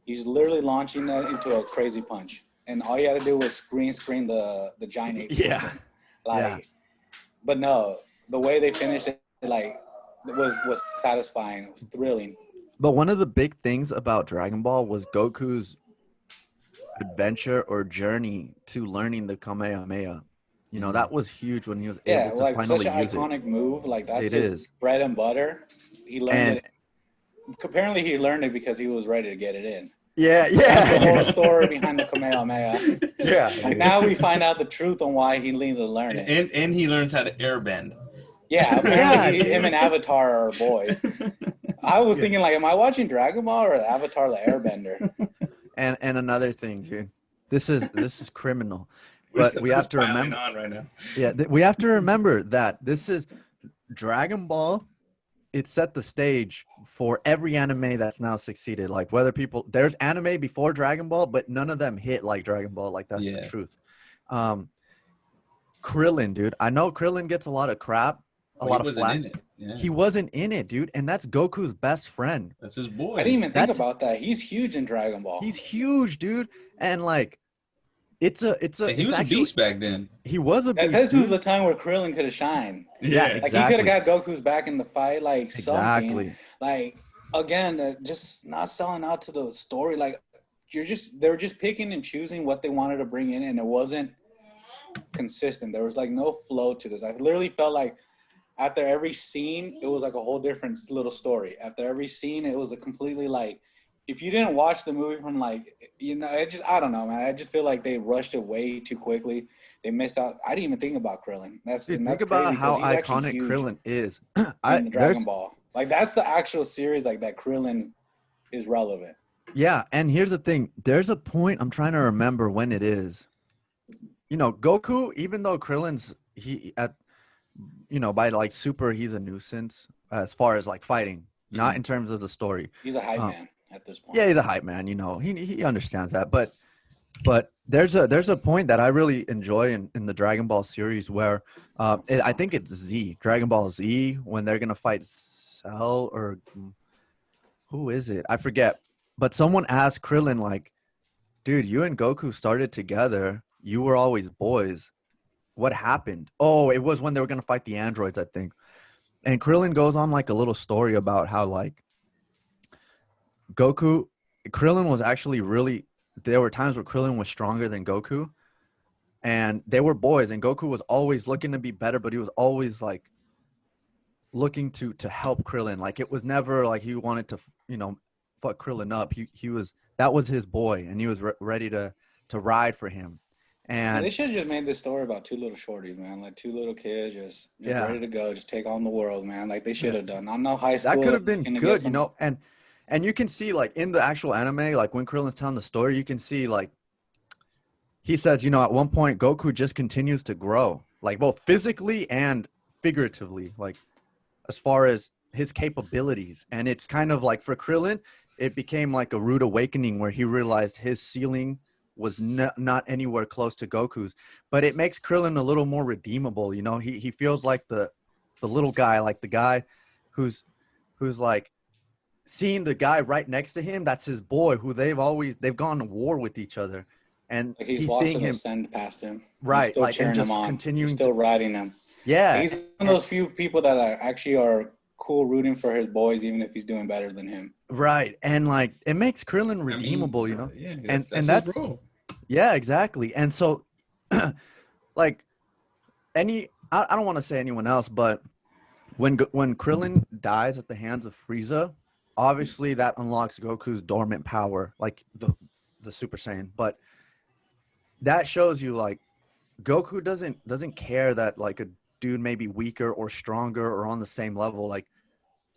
Speaker 3: He's literally launching that into a crazy punch, and all you had to do was screen the giant ape.
Speaker 2: Yeah.
Speaker 3: But no, the way they finished it, like, was satisfying. It was thrilling.
Speaker 2: But one of the big things about Dragon Ball was Goku's adventure or journey to learning the Kamehameha. That was huge when he was able to finally use it.
Speaker 3: Yeah, such an iconic move. Like that's his bread and butter. He learned it. Apparently, he learned it because he was ready to get it in.
Speaker 2: Yeah.
Speaker 3: That's the whole story behind the Kamehameha.
Speaker 2: Yeah.
Speaker 3: And now we find out the truth on why he needed to learn it.
Speaker 4: And he learns how to airbend.
Speaker 3: Yeah, apparently him and Avatar are boys. I was thinking, like, am I watching Dragon Ball or Avatar the Airbender?
Speaker 2: And another thing, dude. This is criminal. But we have to remember
Speaker 4: right now.
Speaker 2: Yeah, we have to remember that this is Dragon Ball. It set the stage for every anime that's now succeeded. Like whether there's anime before Dragon Ball, but none of them hit like Dragon Ball. Like that's the truth. Krillin, dude. I know Krillin gets a lot of crap, a lot of flack.
Speaker 4: Yeah.
Speaker 2: He wasn't in it, dude, and that's Goku's best friend.
Speaker 4: That's his boy.
Speaker 3: I didn't even think about that. He's huge in Dragon Ball.
Speaker 2: He's huge, dude, and like. He
Speaker 4: was a beast back then.
Speaker 2: He was a beast.
Speaker 3: This is the time where Krillin could have shined.
Speaker 2: Yeah,
Speaker 3: like
Speaker 2: exactly.
Speaker 3: he could have got Goku's back in the fight, like
Speaker 2: exactly.
Speaker 3: Something. Like again, just not selling out to the story. Like they were just picking and choosing what they wanted to bring in, and it wasn't consistent. There was like no flow to this. I literally felt like after every scene, it was like a whole different little story. After every scene, it was a completely like. If you didn't watch the movie from I don't know, man. I just feel like they rushed it way too quickly. They missed out. I didn't even think about Krillin.
Speaker 2: Think about how iconic Krillin is.
Speaker 3: in Dragon Ball. Like that's the actual series like that Krillin is relevant.
Speaker 2: Yeah, and here's the thing. There's a point, I'm trying to remember when it is. Goku, even though Krillin's by like super, he's a nuisance as far as like fighting, not in terms of the story.
Speaker 3: He's a hype man. At this point.
Speaker 2: Yeah, he's a hype man. He understands that. But there's a point that I really enjoy in the Dragon Ball series where I think it's Z, Dragon Ball Z, when they're gonna fight Cell or who is it? I forget. But someone asked Krillin like, "Dude, you and Goku started together. You were always boys. What happened?" Oh, it was when they were gonna fight the androids, I think. And Krillin goes on like a little story about how like. Krillin was actually there were times where Krillin was stronger than Goku and they were boys and Goku was always looking to be better, but he was always like looking to help Krillin. Like it was never like he wanted to, fuck Krillin up. That was his boy and he was ready to ride for him. And
Speaker 3: they should have just made this story about two little shorties, man. Like two little kids just ready to go, just take on the world, man. Like they should have done. I know high school.
Speaker 2: That could have been good, And you can see, like, in the actual anime, like, when Krillin's telling the story, you can see, like, he says, at one point, Goku just continues to grow, like, both physically and figuratively, like, as far as his capabilities. And it's kind of like, for Krillin, it became like a rude awakening where he realized his ceiling was not anywhere close to Goku's. But it makes Krillin a little more redeemable, He feels like the little guy, like the guy who's like, seeing the guy right next to him, that's his boy who they've gone to war with each other. And
Speaker 3: like
Speaker 2: he's seeing him
Speaker 3: ascend past him.
Speaker 2: Right.
Speaker 3: Still
Speaker 2: like, and just continuing
Speaker 3: still riding him.
Speaker 2: Yeah.
Speaker 3: Like he's one of those few people that are cool rooting for his boys, even if he's doing better than him.
Speaker 2: Right. And like, it makes Krillin redeemable,
Speaker 4: Yeah,
Speaker 2: and that's
Speaker 4: his role.
Speaker 2: Yeah, exactly. And so like I don't want to say anyone else, but when Krillin dies at the hands of Frieza, obviously that unlocks Goku's dormant power, like the Super Saiyan. But that shows you like Goku doesn't care that like a dude may be weaker or stronger or on the same level. Like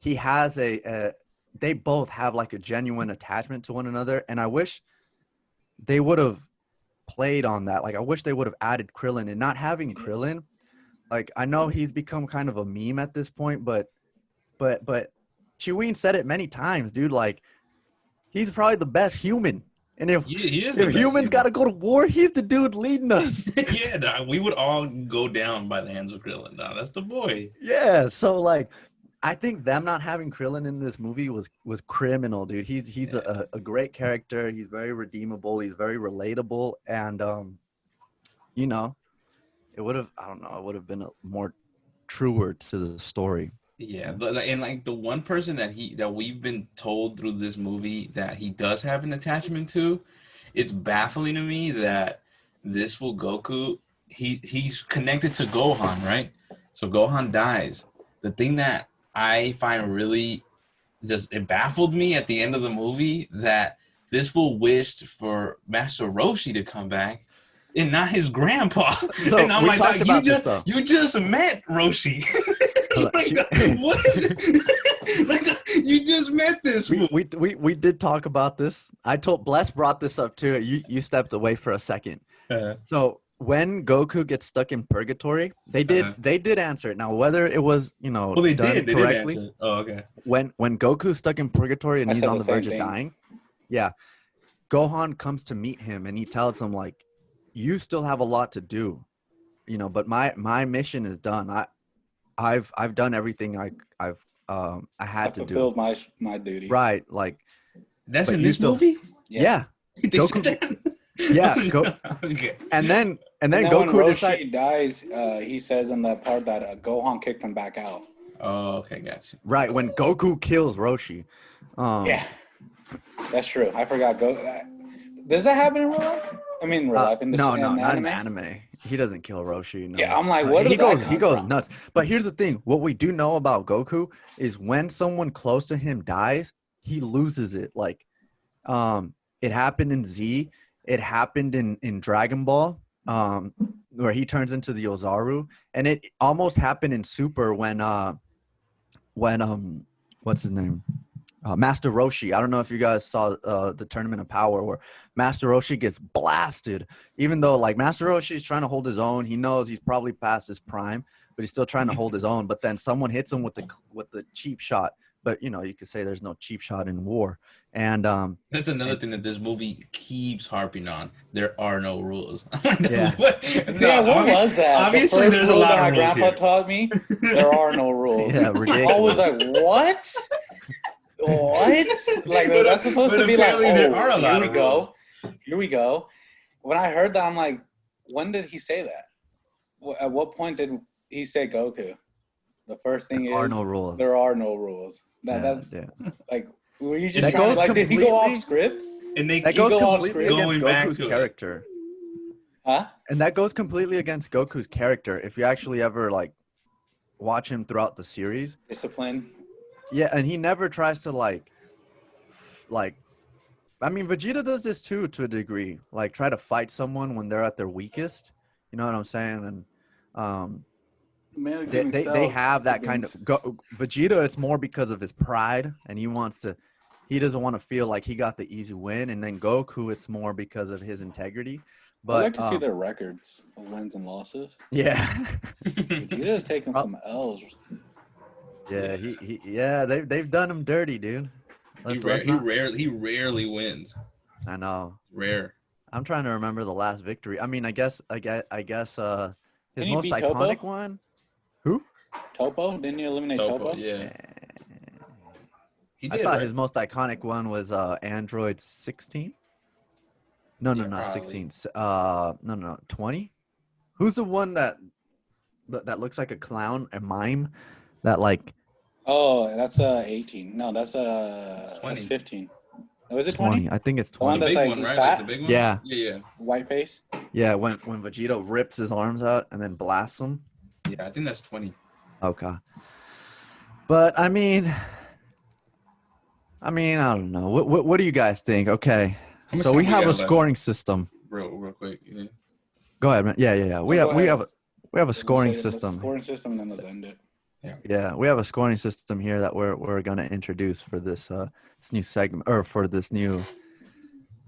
Speaker 2: he has they both have like a genuine attachment to one another, and I wish they would have played on that. Like I wish they would have added Krillin, and not having Krillin. Like I know he's become kind of a meme at this point, but Chiween said it many times, dude. Like he's probably the best human. And if
Speaker 4: He is the best
Speaker 2: humans
Speaker 4: human.
Speaker 2: got to go to war, he's the dude leading us.
Speaker 4: Yeah, dog, we would all go down by the hands of Krillin. Dog. That's the boy.
Speaker 2: Yeah, so like I think them not having Krillin in this movie was criminal, dude. He's a great character. He's very redeemable. He's very relatable, and you know, it would have it would have been a more truer to the story.
Speaker 4: Yeah, but and like the one person that we've been told through this movie that he does have an attachment to, it's baffling to me that this will Goku. He's connected to Gohan, right? So Gohan dies. The thing that I find really it baffled me at the end of the movie that this fool wished for Master Roshi to come back and not his grandpa.
Speaker 2: So
Speaker 4: and I'm
Speaker 2: we
Speaker 4: like,
Speaker 2: talked
Speaker 4: you
Speaker 2: about this, though.
Speaker 4: just met Roshi. Like, what? Like, you just met this fool.
Speaker 2: We did talk about this. Bless brought this up too. You stepped away for a second. So when Goku gets stuck in purgatory, they did answer it. Now whether it was
Speaker 4: they
Speaker 2: done
Speaker 4: did
Speaker 2: correctly.
Speaker 4: answer it. Oh, okay.
Speaker 2: When Goku's stuck in purgatory and he's on the verge of dying, yeah, Gohan comes to meet him and he tells him like, you still have a lot to do, but my mission is done. I've done everything I had to do.
Speaker 3: Fulfilled my duty.
Speaker 2: Right, like
Speaker 4: that's in this movie.
Speaker 2: Yeah.
Speaker 4: Goku.
Speaker 2: Yeah.
Speaker 4: Okay.
Speaker 2: And then
Speaker 3: Goku
Speaker 2: when
Speaker 3: Roshi dies, he says in that part that Gohan kicked him back out.
Speaker 4: Oh, okay, gotcha.
Speaker 2: Right, when Goku kills Roshi.
Speaker 3: Yeah, that's true. I forgot. Does that happen in real life? I mean, in real life.
Speaker 2: No, not in anime. He doesn't kill Roshi. No.
Speaker 3: Yeah, I'm like, what?
Speaker 2: He goes nuts. But here's the thing: what we do know about Goku is when someone close to him dies, he loses it. Like, it happened in Z. It happened in Dragon Ball, where he turns into the Ozaru, and it almost happened in Super when what's his name? Master Roshi. I don't know if you guys saw the Tournament of Power where Master Roshi gets blasted, even though like Master Roshi is trying to hold his own. He knows he's probably past his prime, but he's still trying to hold his own. But then someone hits him with the cheap shot. But you could say there's no cheap shot in war. And
Speaker 4: that's another thing that this movie keeps harping on. There are no rules.
Speaker 2: Yeah.
Speaker 3: What was that?
Speaker 4: Obviously, there's a lot of rules.
Speaker 3: My grandpa taught me there are no rules.
Speaker 2: Yeah, ridiculous.
Speaker 3: I was like, what? What? Like that's supposed to be like,
Speaker 4: there are a lot of rules.
Speaker 3: Here we go. When I heard that, I'm like, when did he say that? At what point did he say Goku? The first thing
Speaker 2: there are no rules.
Speaker 3: There are no rules. Like, were you just trying to, like, did he go off script?
Speaker 4: And
Speaker 2: that goes completely against Goku's character.
Speaker 3: Huh?
Speaker 2: And that goes completely against Goku's character. If you actually ever like watch him throughout the series,
Speaker 3: discipline.
Speaker 2: Yeah, and he never tries to like I mean Vegeta does this too to a degree. Like try to fight someone when they're at their weakest. You know what I'm saying? And they have that kind of Vegeta. It's more because of his pride, and he doesn't want to feel like he got the easy win. And then Goku, it's more because of his integrity. But
Speaker 3: I'd like to see their records of wins and losses.
Speaker 2: Yeah,
Speaker 3: Vegeta's taking some L's.
Speaker 2: Yeah, they've done him dirty, dude.
Speaker 4: He rarely wins.
Speaker 2: I know.
Speaker 4: Rare.
Speaker 2: I'm trying to remember the last victory. I mean, I guess his most iconic one. Who?
Speaker 3: Topo? Didn't you eliminate Topo?
Speaker 4: Yeah.
Speaker 2: I thought his most iconic one was Android 16. No, not 16. No, 20. Who's the one that looks like a clown, a mime, that like?
Speaker 3: Oh, that's 18. No, that's
Speaker 4: 20.
Speaker 3: That's 15. Was it 20?
Speaker 2: I think it's
Speaker 3: The one
Speaker 2: 20.
Speaker 4: The
Speaker 3: that's
Speaker 4: big
Speaker 3: like
Speaker 4: one,
Speaker 3: he's
Speaker 4: right? Like the
Speaker 3: fat,
Speaker 4: big one.
Speaker 2: Yeah.
Speaker 4: Yeah.
Speaker 3: white face.
Speaker 2: Yeah, when Vegeta rips his arms out and then blasts him.
Speaker 4: Yeah, I think that's 20.
Speaker 2: Okay. But I mean, I don't know. What do you guys think? Okay.
Speaker 4: How much
Speaker 2: So we
Speaker 4: time we
Speaker 2: have a
Speaker 4: got left?
Speaker 2: scoring system.
Speaker 4: Real quick. Yeah.
Speaker 2: Go ahead, man. Yeah.
Speaker 3: No, go ahead.
Speaker 2: We have a
Speaker 3: Let's
Speaker 2: scoring
Speaker 3: say the
Speaker 2: system.
Speaker 3: scoring system, and then let's end it.
Speaker 2: Yeah, we have a scoring system here that we're gonna introduce for this this new segment, or for these new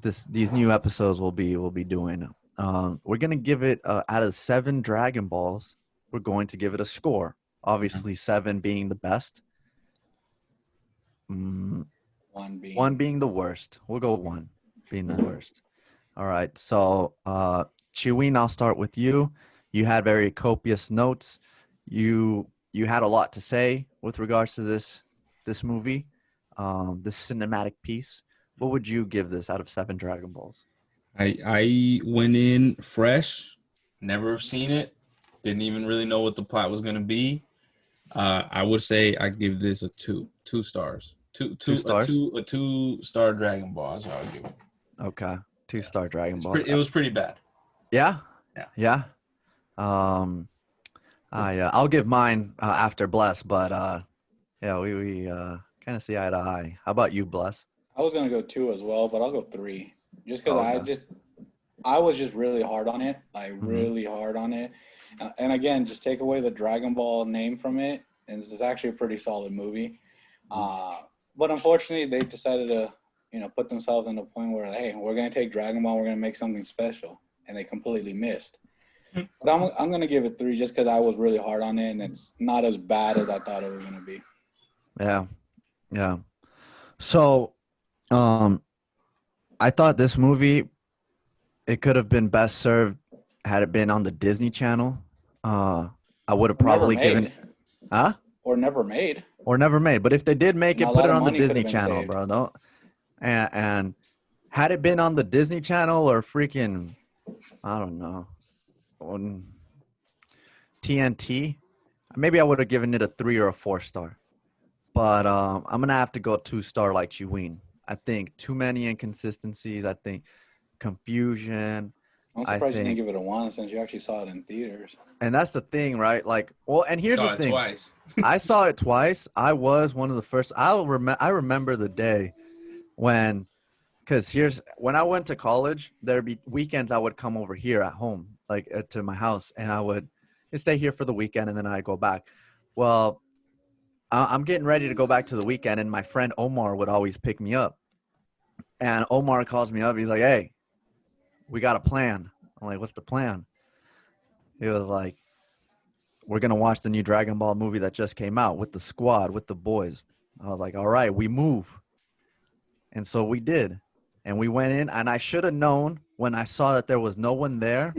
Speaker 2: episodes we'll be doing. We're gonna give it out of 7 Dragon Balls. We're going to give it a score. Obviously, 7 being the best.
Speaker 3: One
Speaker 2: 1
Speaker 3: being
Speaker 2: being the worst. We'll go 1 being the worst. All right. So, Chewin, I'll start with you. You had very copious notes. You had a lot to say with regards to this movie, this cinematic piece. What would you give this out of 7 Dragon Balls?
Speaker 4: I went in fresh, never seen it, didn't even really know what the plot was gonna be. I would say I give this a 2 stars.
Speaker 2: 2 stars.
Speaker 4: A 2-star Dragon Ball. So I'll give it.
Speaker 2: Okay, 2-star Dragon
Speaker 4: It's
Speaker 2: Balls.
Speaker 4: it was pretty bad.
Speaker 2: Yeah.
Speaker 4: Yeah.
Speaker 2: Yeah. I'll give mine after Bless, but yeah, we kind of see eye to eye. How about you, Bless?
Speaker 3: I was gonna go 2 as well, but I'll go 3. Just because
Speaker 2: Okay.
Speaker 3: I was just really hard on it, like really hard on it. And again, just take away the Dragon Ball name from it, and it's actually a pretty solid movie. But unfortunately, they decided to, put themselves in a point where, hey, we're gonna take Dragon Ball, we're gonna make something special, and they completely missed. But I'm gonna give it 3 just because I was really hard on it, and it's not as bad as I thought it was gonna be.
Speaker 2: Yeah. So, I thought this movie, it could have been best served had it been on the Disney Channel. I would have probably given,
Speaker 3: Or never made.
Speaker 2: Or never made. But if they did make it,
Speaker 3: A
Speaker 2: put
Speaker 3: lot
Speaker 2: it
Speaker 3: of
Speaker 2: on the
Speaker 3: money could have
Speaker 2: Disney
Speaker 3: been
Speaker 2: Channel,
Speaker 3: saved.
Speaker 2: bro. Don't. And had it been on the Disney Channel or freaking, I don't know, on TNT, maybe I would have given it a 3 or a 4-star. But I'm gonna have to go 2-star like Chewin. I think too many inconsistencies. I think confusion.
Speaker 3: I'm surprised you didn't give it a 1 since you actually saw it in theaters.
Speaker 2: And that's the thing, right? Like, well, and here's the thing.
Speaker 4: Twice.
Speaker 2: I saw it twice. I was one of the first. I remember the day when, because when I went to college, there'd be weekends I would come over here at home, like to my house, and I would stay here for the weekend, and then I'd go back. Well, I'm getting ready to go back to the weekend, and my friend Omar would always pick me up. And Omar calls me up. He's like, "Hey, we got a plan." I'm like, "What's the plan?" He was like, "We're going to watch the new Dragon Ball movie that just came out with the squad, with the boys." I was like, "All right, we move." And so we did. And we went in, and I should have known when I saw that there was no one there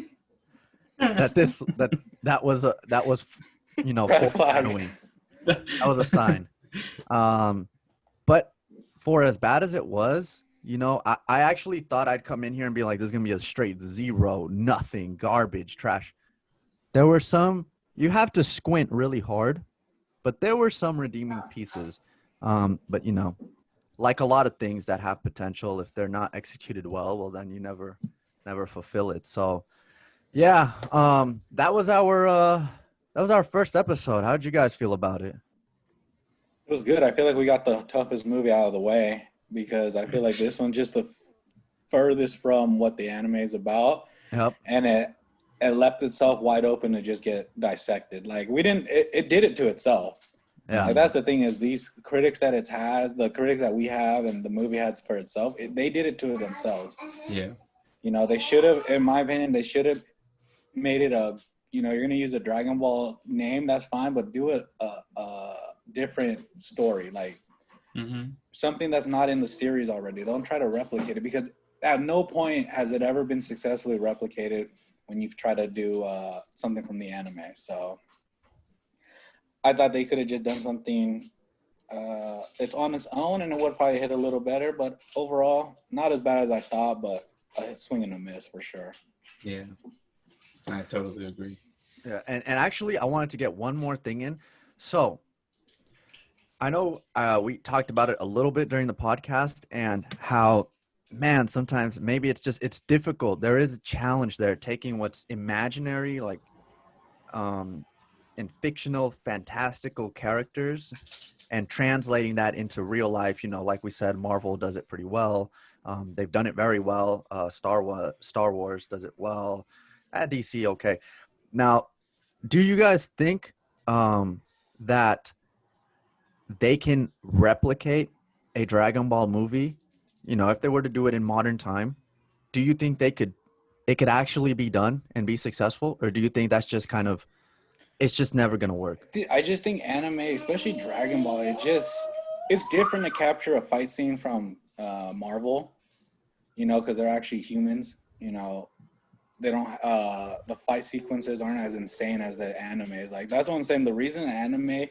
Speaker 2: that was foreshadowing. That was a sign. But for as bad as it was, I actually thought I'd come in here and be like, this is going to be a straight 0, nothing, garbage, trash. There were some, you have to squint really hard, but there were some redeeming pieces. But, like a lot of things that have potential, if they're not executed well, then you never fulfill it. So, yeah, that was our first episode. How did you guys feel about it?
Speaker 3: It was good. I feel like we got the toughest movie out of the way because I feel like this one's just the furthest from what the anime is about.
Speaker 2: Yep.
Speaker 3: And it left itself wide open to just get dissected. Like it did it to itself.
Speaker 2: Yeah.
Speaker 3: Like that's the thing is these critics that it has, the critics that we have and the movie has for itself, they did it to themselves.
Speaker 4: Yeah.
Speaker 3: They should have, in my opinion, they should have made it you're going to use a Dragon Ball name, that's fine, but do a different story, like something that's not in the series already. Don't try to replicate it because at no point has it ever been successfully replicated when you've tried to do something from the anime. So I thought they could have just done something it's on its own and it would probably hit a little better, but overall not as bad as I thought, but a swing and a miss for sure.
Speaker 4: Yeah, I totally agree.
Speaker 2: Yeah, and actually I wanted to get one more thing in. So I know we talked about it a little bit during the podcast and how, man, sometimes maybe it's difficult. There is a challenge there taking what's imaginary, like um, in fictional, fantastical characters and translating that into real life. Like we said, Marvel does it pretty well. They've done it very well. Star Wars does it well. DC, okay. Now, do you guys think that they can replicate a Dragon Ball movie? If they were to do it in modern time, do you think it could actually be done and be successful? Or do you think that's just kind of, it's just never going to work?
Speaker 3: I just think anime, especially Dragon Ball, it's different to capture a fight scene from Marvel, because they're actually humans. They don't the fight sequences aren't as insane as the anime is. Like, that's what I'm saying. The reason anime,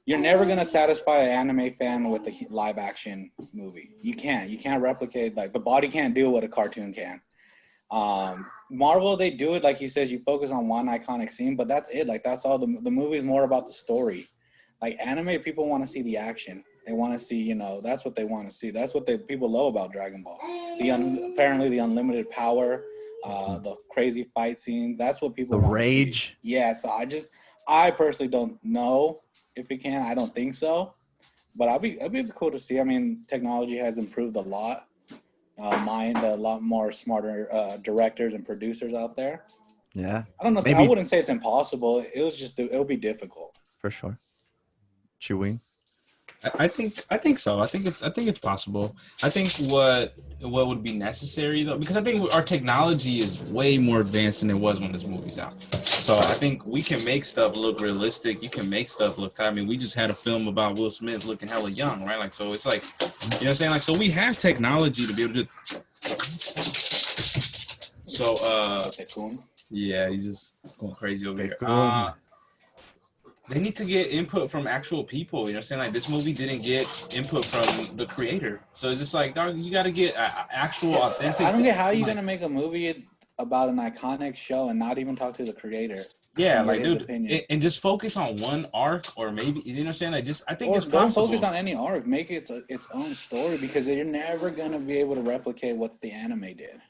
Speaker 3: you're never gonna satisfy an anime fan with a live action movie. You can't replicate, like, the body can't do what a cartoon can. Marvel, they do it like he says, you focus on one iconic scene, but that's it. Like, that's all. The movie is more about the story. Like, anime, people want to see the action. They want to see, that's what they want to see. That's what people love about Dragon Ball. Apparently the unlimited power, the crazy fight scene. That's what people want to see. The rage. Yeah, so I personally don't know if it can. I don't think so. But it'd be cool to see. I mean, technology has improved a lot. A lot more smarter directors and producers out there.
Speaker 2: Yeah.
Speaker 3: I don't know. Maybe, I wouldn't say it's impossible. It would be difficult.
Speaker 2: For sure. Chewing.
Speaker 4: I think so. I think it's possible. I think what would be necessary, though, because I think our technology is way more advanced than it was when this movie's out. So I think we can make stuff look realistic. You can make stuff look tight. I mean, we just had a film about Will Smith looking hella young, right? Like, so it's like, you know what I'm saying? Like, so we have technology to be able to. So yeah, he's just going crazy over here. They need to get input from actual people. You know what I'm saying? Like, this movie didn't get input from the creator. So it's just like, dog, you got to get actual, authentic.
Speaker 3: I don't get how you're going to make a movie about an iconic show and not even talk to the creator.
Speaker 4: Yeah, like, dude, and just focus on one arc, or maybe, you know what I'm saying? I think it's possible.
Speaker 3: Don't focus on any arc. Make it its own story, because you're never going to be able to replicate what the anime did.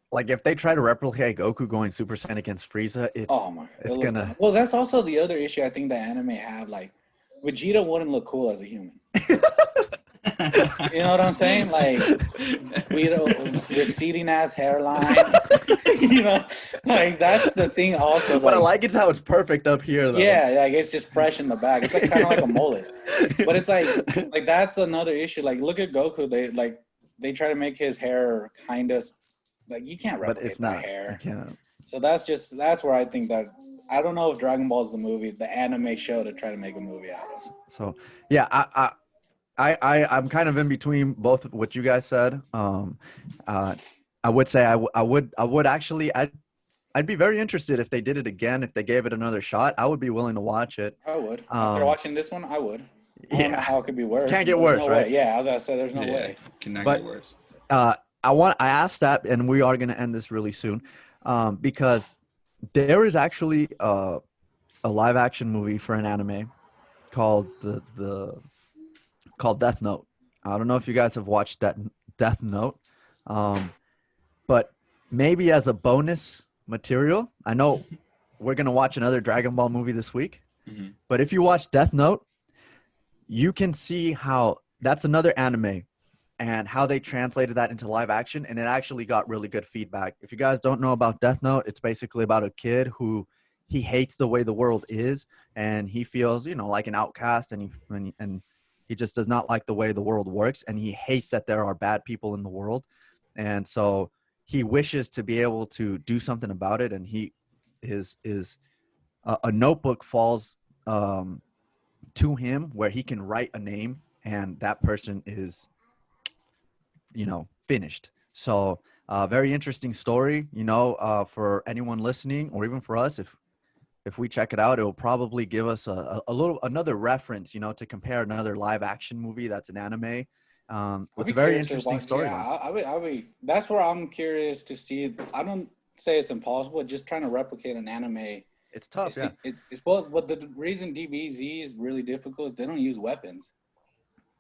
Speaker 2: Like, if they try to replicate Goku going Super Saiyan against Frieza, it's gonna.
Speaker 3: Well, that's also the other issue I think the anime have. Like, Vegeta wouldn't look cool as a human. You know what I'm saying? Like, receding ass hairline. Like, that's the thing. Also,
Speaker 2: what I like is how it's perfect up here, though.
Speaker 3: Yeah, like, it's just fresh in the back. It's like kind of like a mullet. But it's like that's another issue. Like, look at Goku. They try to make his hair kind of. Like, you can't replicate that hair. You can't. So that's where I think that, I don't know if Dragon Ball is the movie, the anime show to try to make a movie out of.
Speaker 2: So yeah, I'm kind of in between both of what you guys said. I would say I would actually I'd be very interested if they did it again, if they gave it another shot. I would be willing to watch it.
Speaker 3: I would. After watching this one, I would. I don't know how it could be worse.
Speaker 2: Can't get worse, right?
Speaker 3: Way. Yeah, I was gonna say there's no way.
Speaker 4: Cannot get worse.
Speaker 2: I asked that, and we are going to end this really soon, because there is actually a live action movie for an anime called called Death Note. I don't know if you guys have watched Death Note, but maybe as a bonus material, I know we're going to watch another Dragon Ball movie this week, but if you watch Death Note, you can see how that's another anime and how they translated that into live action, and it actually got really good feedback. If you guys don't know about Death Note, it's basically about a kid who he hates the way the world is, and he feels, like an outcast, and he just does not like the way the world works, and he hates that there are bad people in the world, and so he wishes to be able to do something about it, and a notebook falls to him where he can write a name, and that person is finished. So very interesting story, for anyone listening, or even for us, if we check it out, it will probably give us another reference, to compare another live action movie that's an anime with a very interesting story.
Speaker 3: Yeah, that's where I'm curious to see. I don't say it's impossible. Just trying to replicate an anime
Speaker 2: It's tough. Yeah.
Speaker 3: It's both. But the reason DBZ is really difficult is they don't use weapons.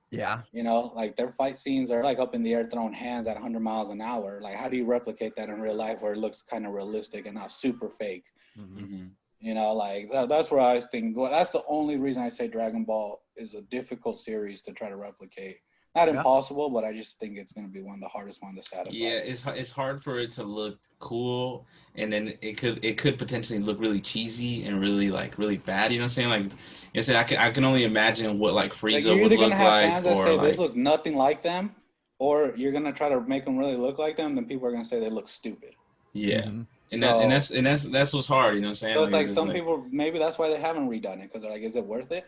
Speaker 2: Yeah.
Speaker 3: You know, like their fight scenes are like up in the air, throwing hands at 100 miles an hour. Like, how do you replicate that in real life where it looks kind of realistic and not super fake?
Speaker 4: Mm-hmm.
Speaker 3: You know, like that's where I think. Well, that's the only reason I say Dragon Ball is a difficult series to try to replicate. Not impossible, but I just think it's going to be one of the hardest ones to satisfy.
Speaker 4: Yeah, it's hard for it to look cool, and then it could potentially look really cheesy and really bad. You know what I'm saying? Like, you know what I'm saying? I can only imagine what like Frieza
Speaker 3: you're
Speaker 4: would
Speaker 3: either
Speaker 4: look
Speaker 3: gonna have
Speaker 4: like,
Speaker 3: fans that
Speaker 4: or
Speaker 3: say
Speaker 4: like
Speaker 3: this looks nothing like them, or you're gonna try to make them really look like them. Then people are gonna say they look stupid.
Speaker 4: yeah.
Speaker 2: Mm-hmm.
Speaker 4: And that's what's hard. You know what I'm saying?
Speaker 3: So it's like some people, maybe that's why they haven't redone it, because they're like, is it worth it?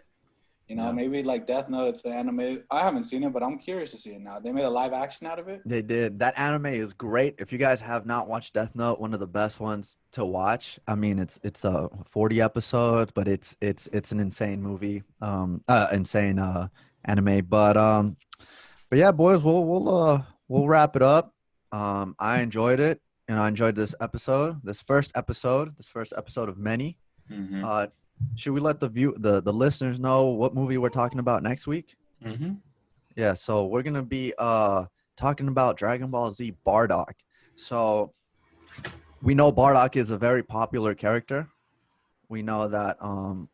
Speaker 3: You know, maybe like Death Note, it's the anime. I haven't seen it, but I'm curious to see it now. They made a live action out of it.
Speaker 2: They did. That anime is great. If you guys have not watched Death Note, one of the best ones to watch. I mean, it's 40 episodes, but it's an insane movie. Insane anime. But yeah, boys, we'll wrap it up. I enjoyed it, and I enjoyed this first episode of many.
Speaker 4: Mm-hmm.
Speaker 2: Should we let the listeners know what movie we're talking about next week?
Speaker 4: Mm-hmm.
Speaker 2: Yeah, so we're gonna be talking about Dragon Ball Z Bardock. So we know Bardock is a very popular character. We know that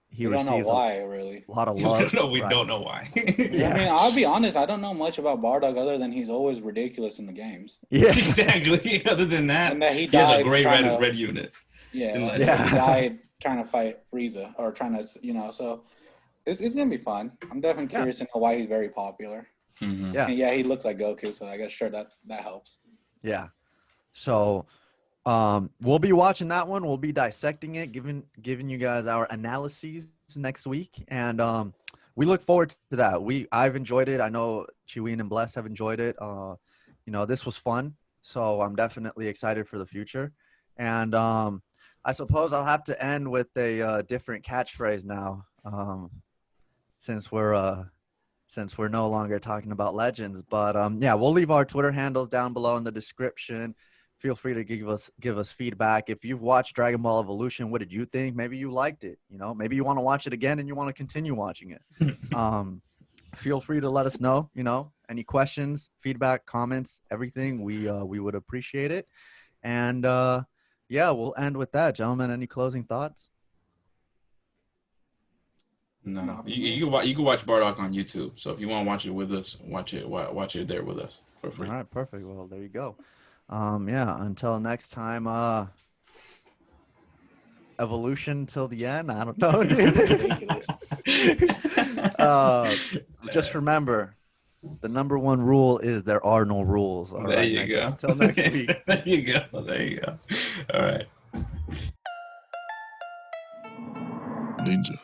Speaker 2: he
Speaker 3: We don't know
Speaker 2: receives
Speaker 3: why, really.
Speaker 2: a lot of love.
Speaker 4: We
Speaker 2: right?
Speaker 4: don't know why.
Speaker 2: Yeah.
Speaker 3: I mean, I'll be honest. I don't know much about Bardock other than he's always ridiculous in the games.
Speaker 2: Yeah,
Speaker 4: exactly. Other than that,
Speaker 3: And that he
Speaker 4: has a
Speaker 3: died
Speaker 4: great
Speaker 3: trying to-
Speaker 4: red unit.
Speaker 3: Yeah,
Speaker 4: And
Speaker 3: he died trying to fight Frieza, or trying to, you know. So it's gonna be fun. I'm definitely curious to know why he's very popular.
Speaker 4: Mm-hmm.
Speaker 2: Yeah.
Speaker 3: And yeah, he looks like Goku, so I guess sure that helps.
Speaker 2: Yeah. So we'll be watching that one. We'll be dissecting it, giving you guys our analyses next week, and we look forward to that. I've enjoyed it. I know Chewin and Bless have enjoyed it. You know, this was fun, so I'm definitely excited for the future. And I suppose I'll have to end with a different catchphrase now, since we're no longer talking about legends. But yeah, we'll leave our Twitter handles down below in the description. Feel free to give us feedback. If you've watched Dragon Ball Evolution, what did you think? Maybe you liked it. You know, maybe you want to watch it again and you want to continue watching it. Feel free to let us know. You know, any questions, feedback, comments, everything. We would appreciate it. And yeah, we'll end with that, gentlemen. Any closing thoughts?
Speaker 4: No, you can watch Bardock on YouTube. So if you want to watch it with us, watch it there with us for free.
Speaker 2: All right, perfect. Well, there you go. Yeah, until next time, evolution till the end. I don't know. Just remember, the number one rule is there are no rules. All
Speaker 4: there
Speaker 2: right,
Speaker 4: you go.
Speaker 2: Until next week.
Speaker 4: There you go. All right.
Speaker 1: Ninja.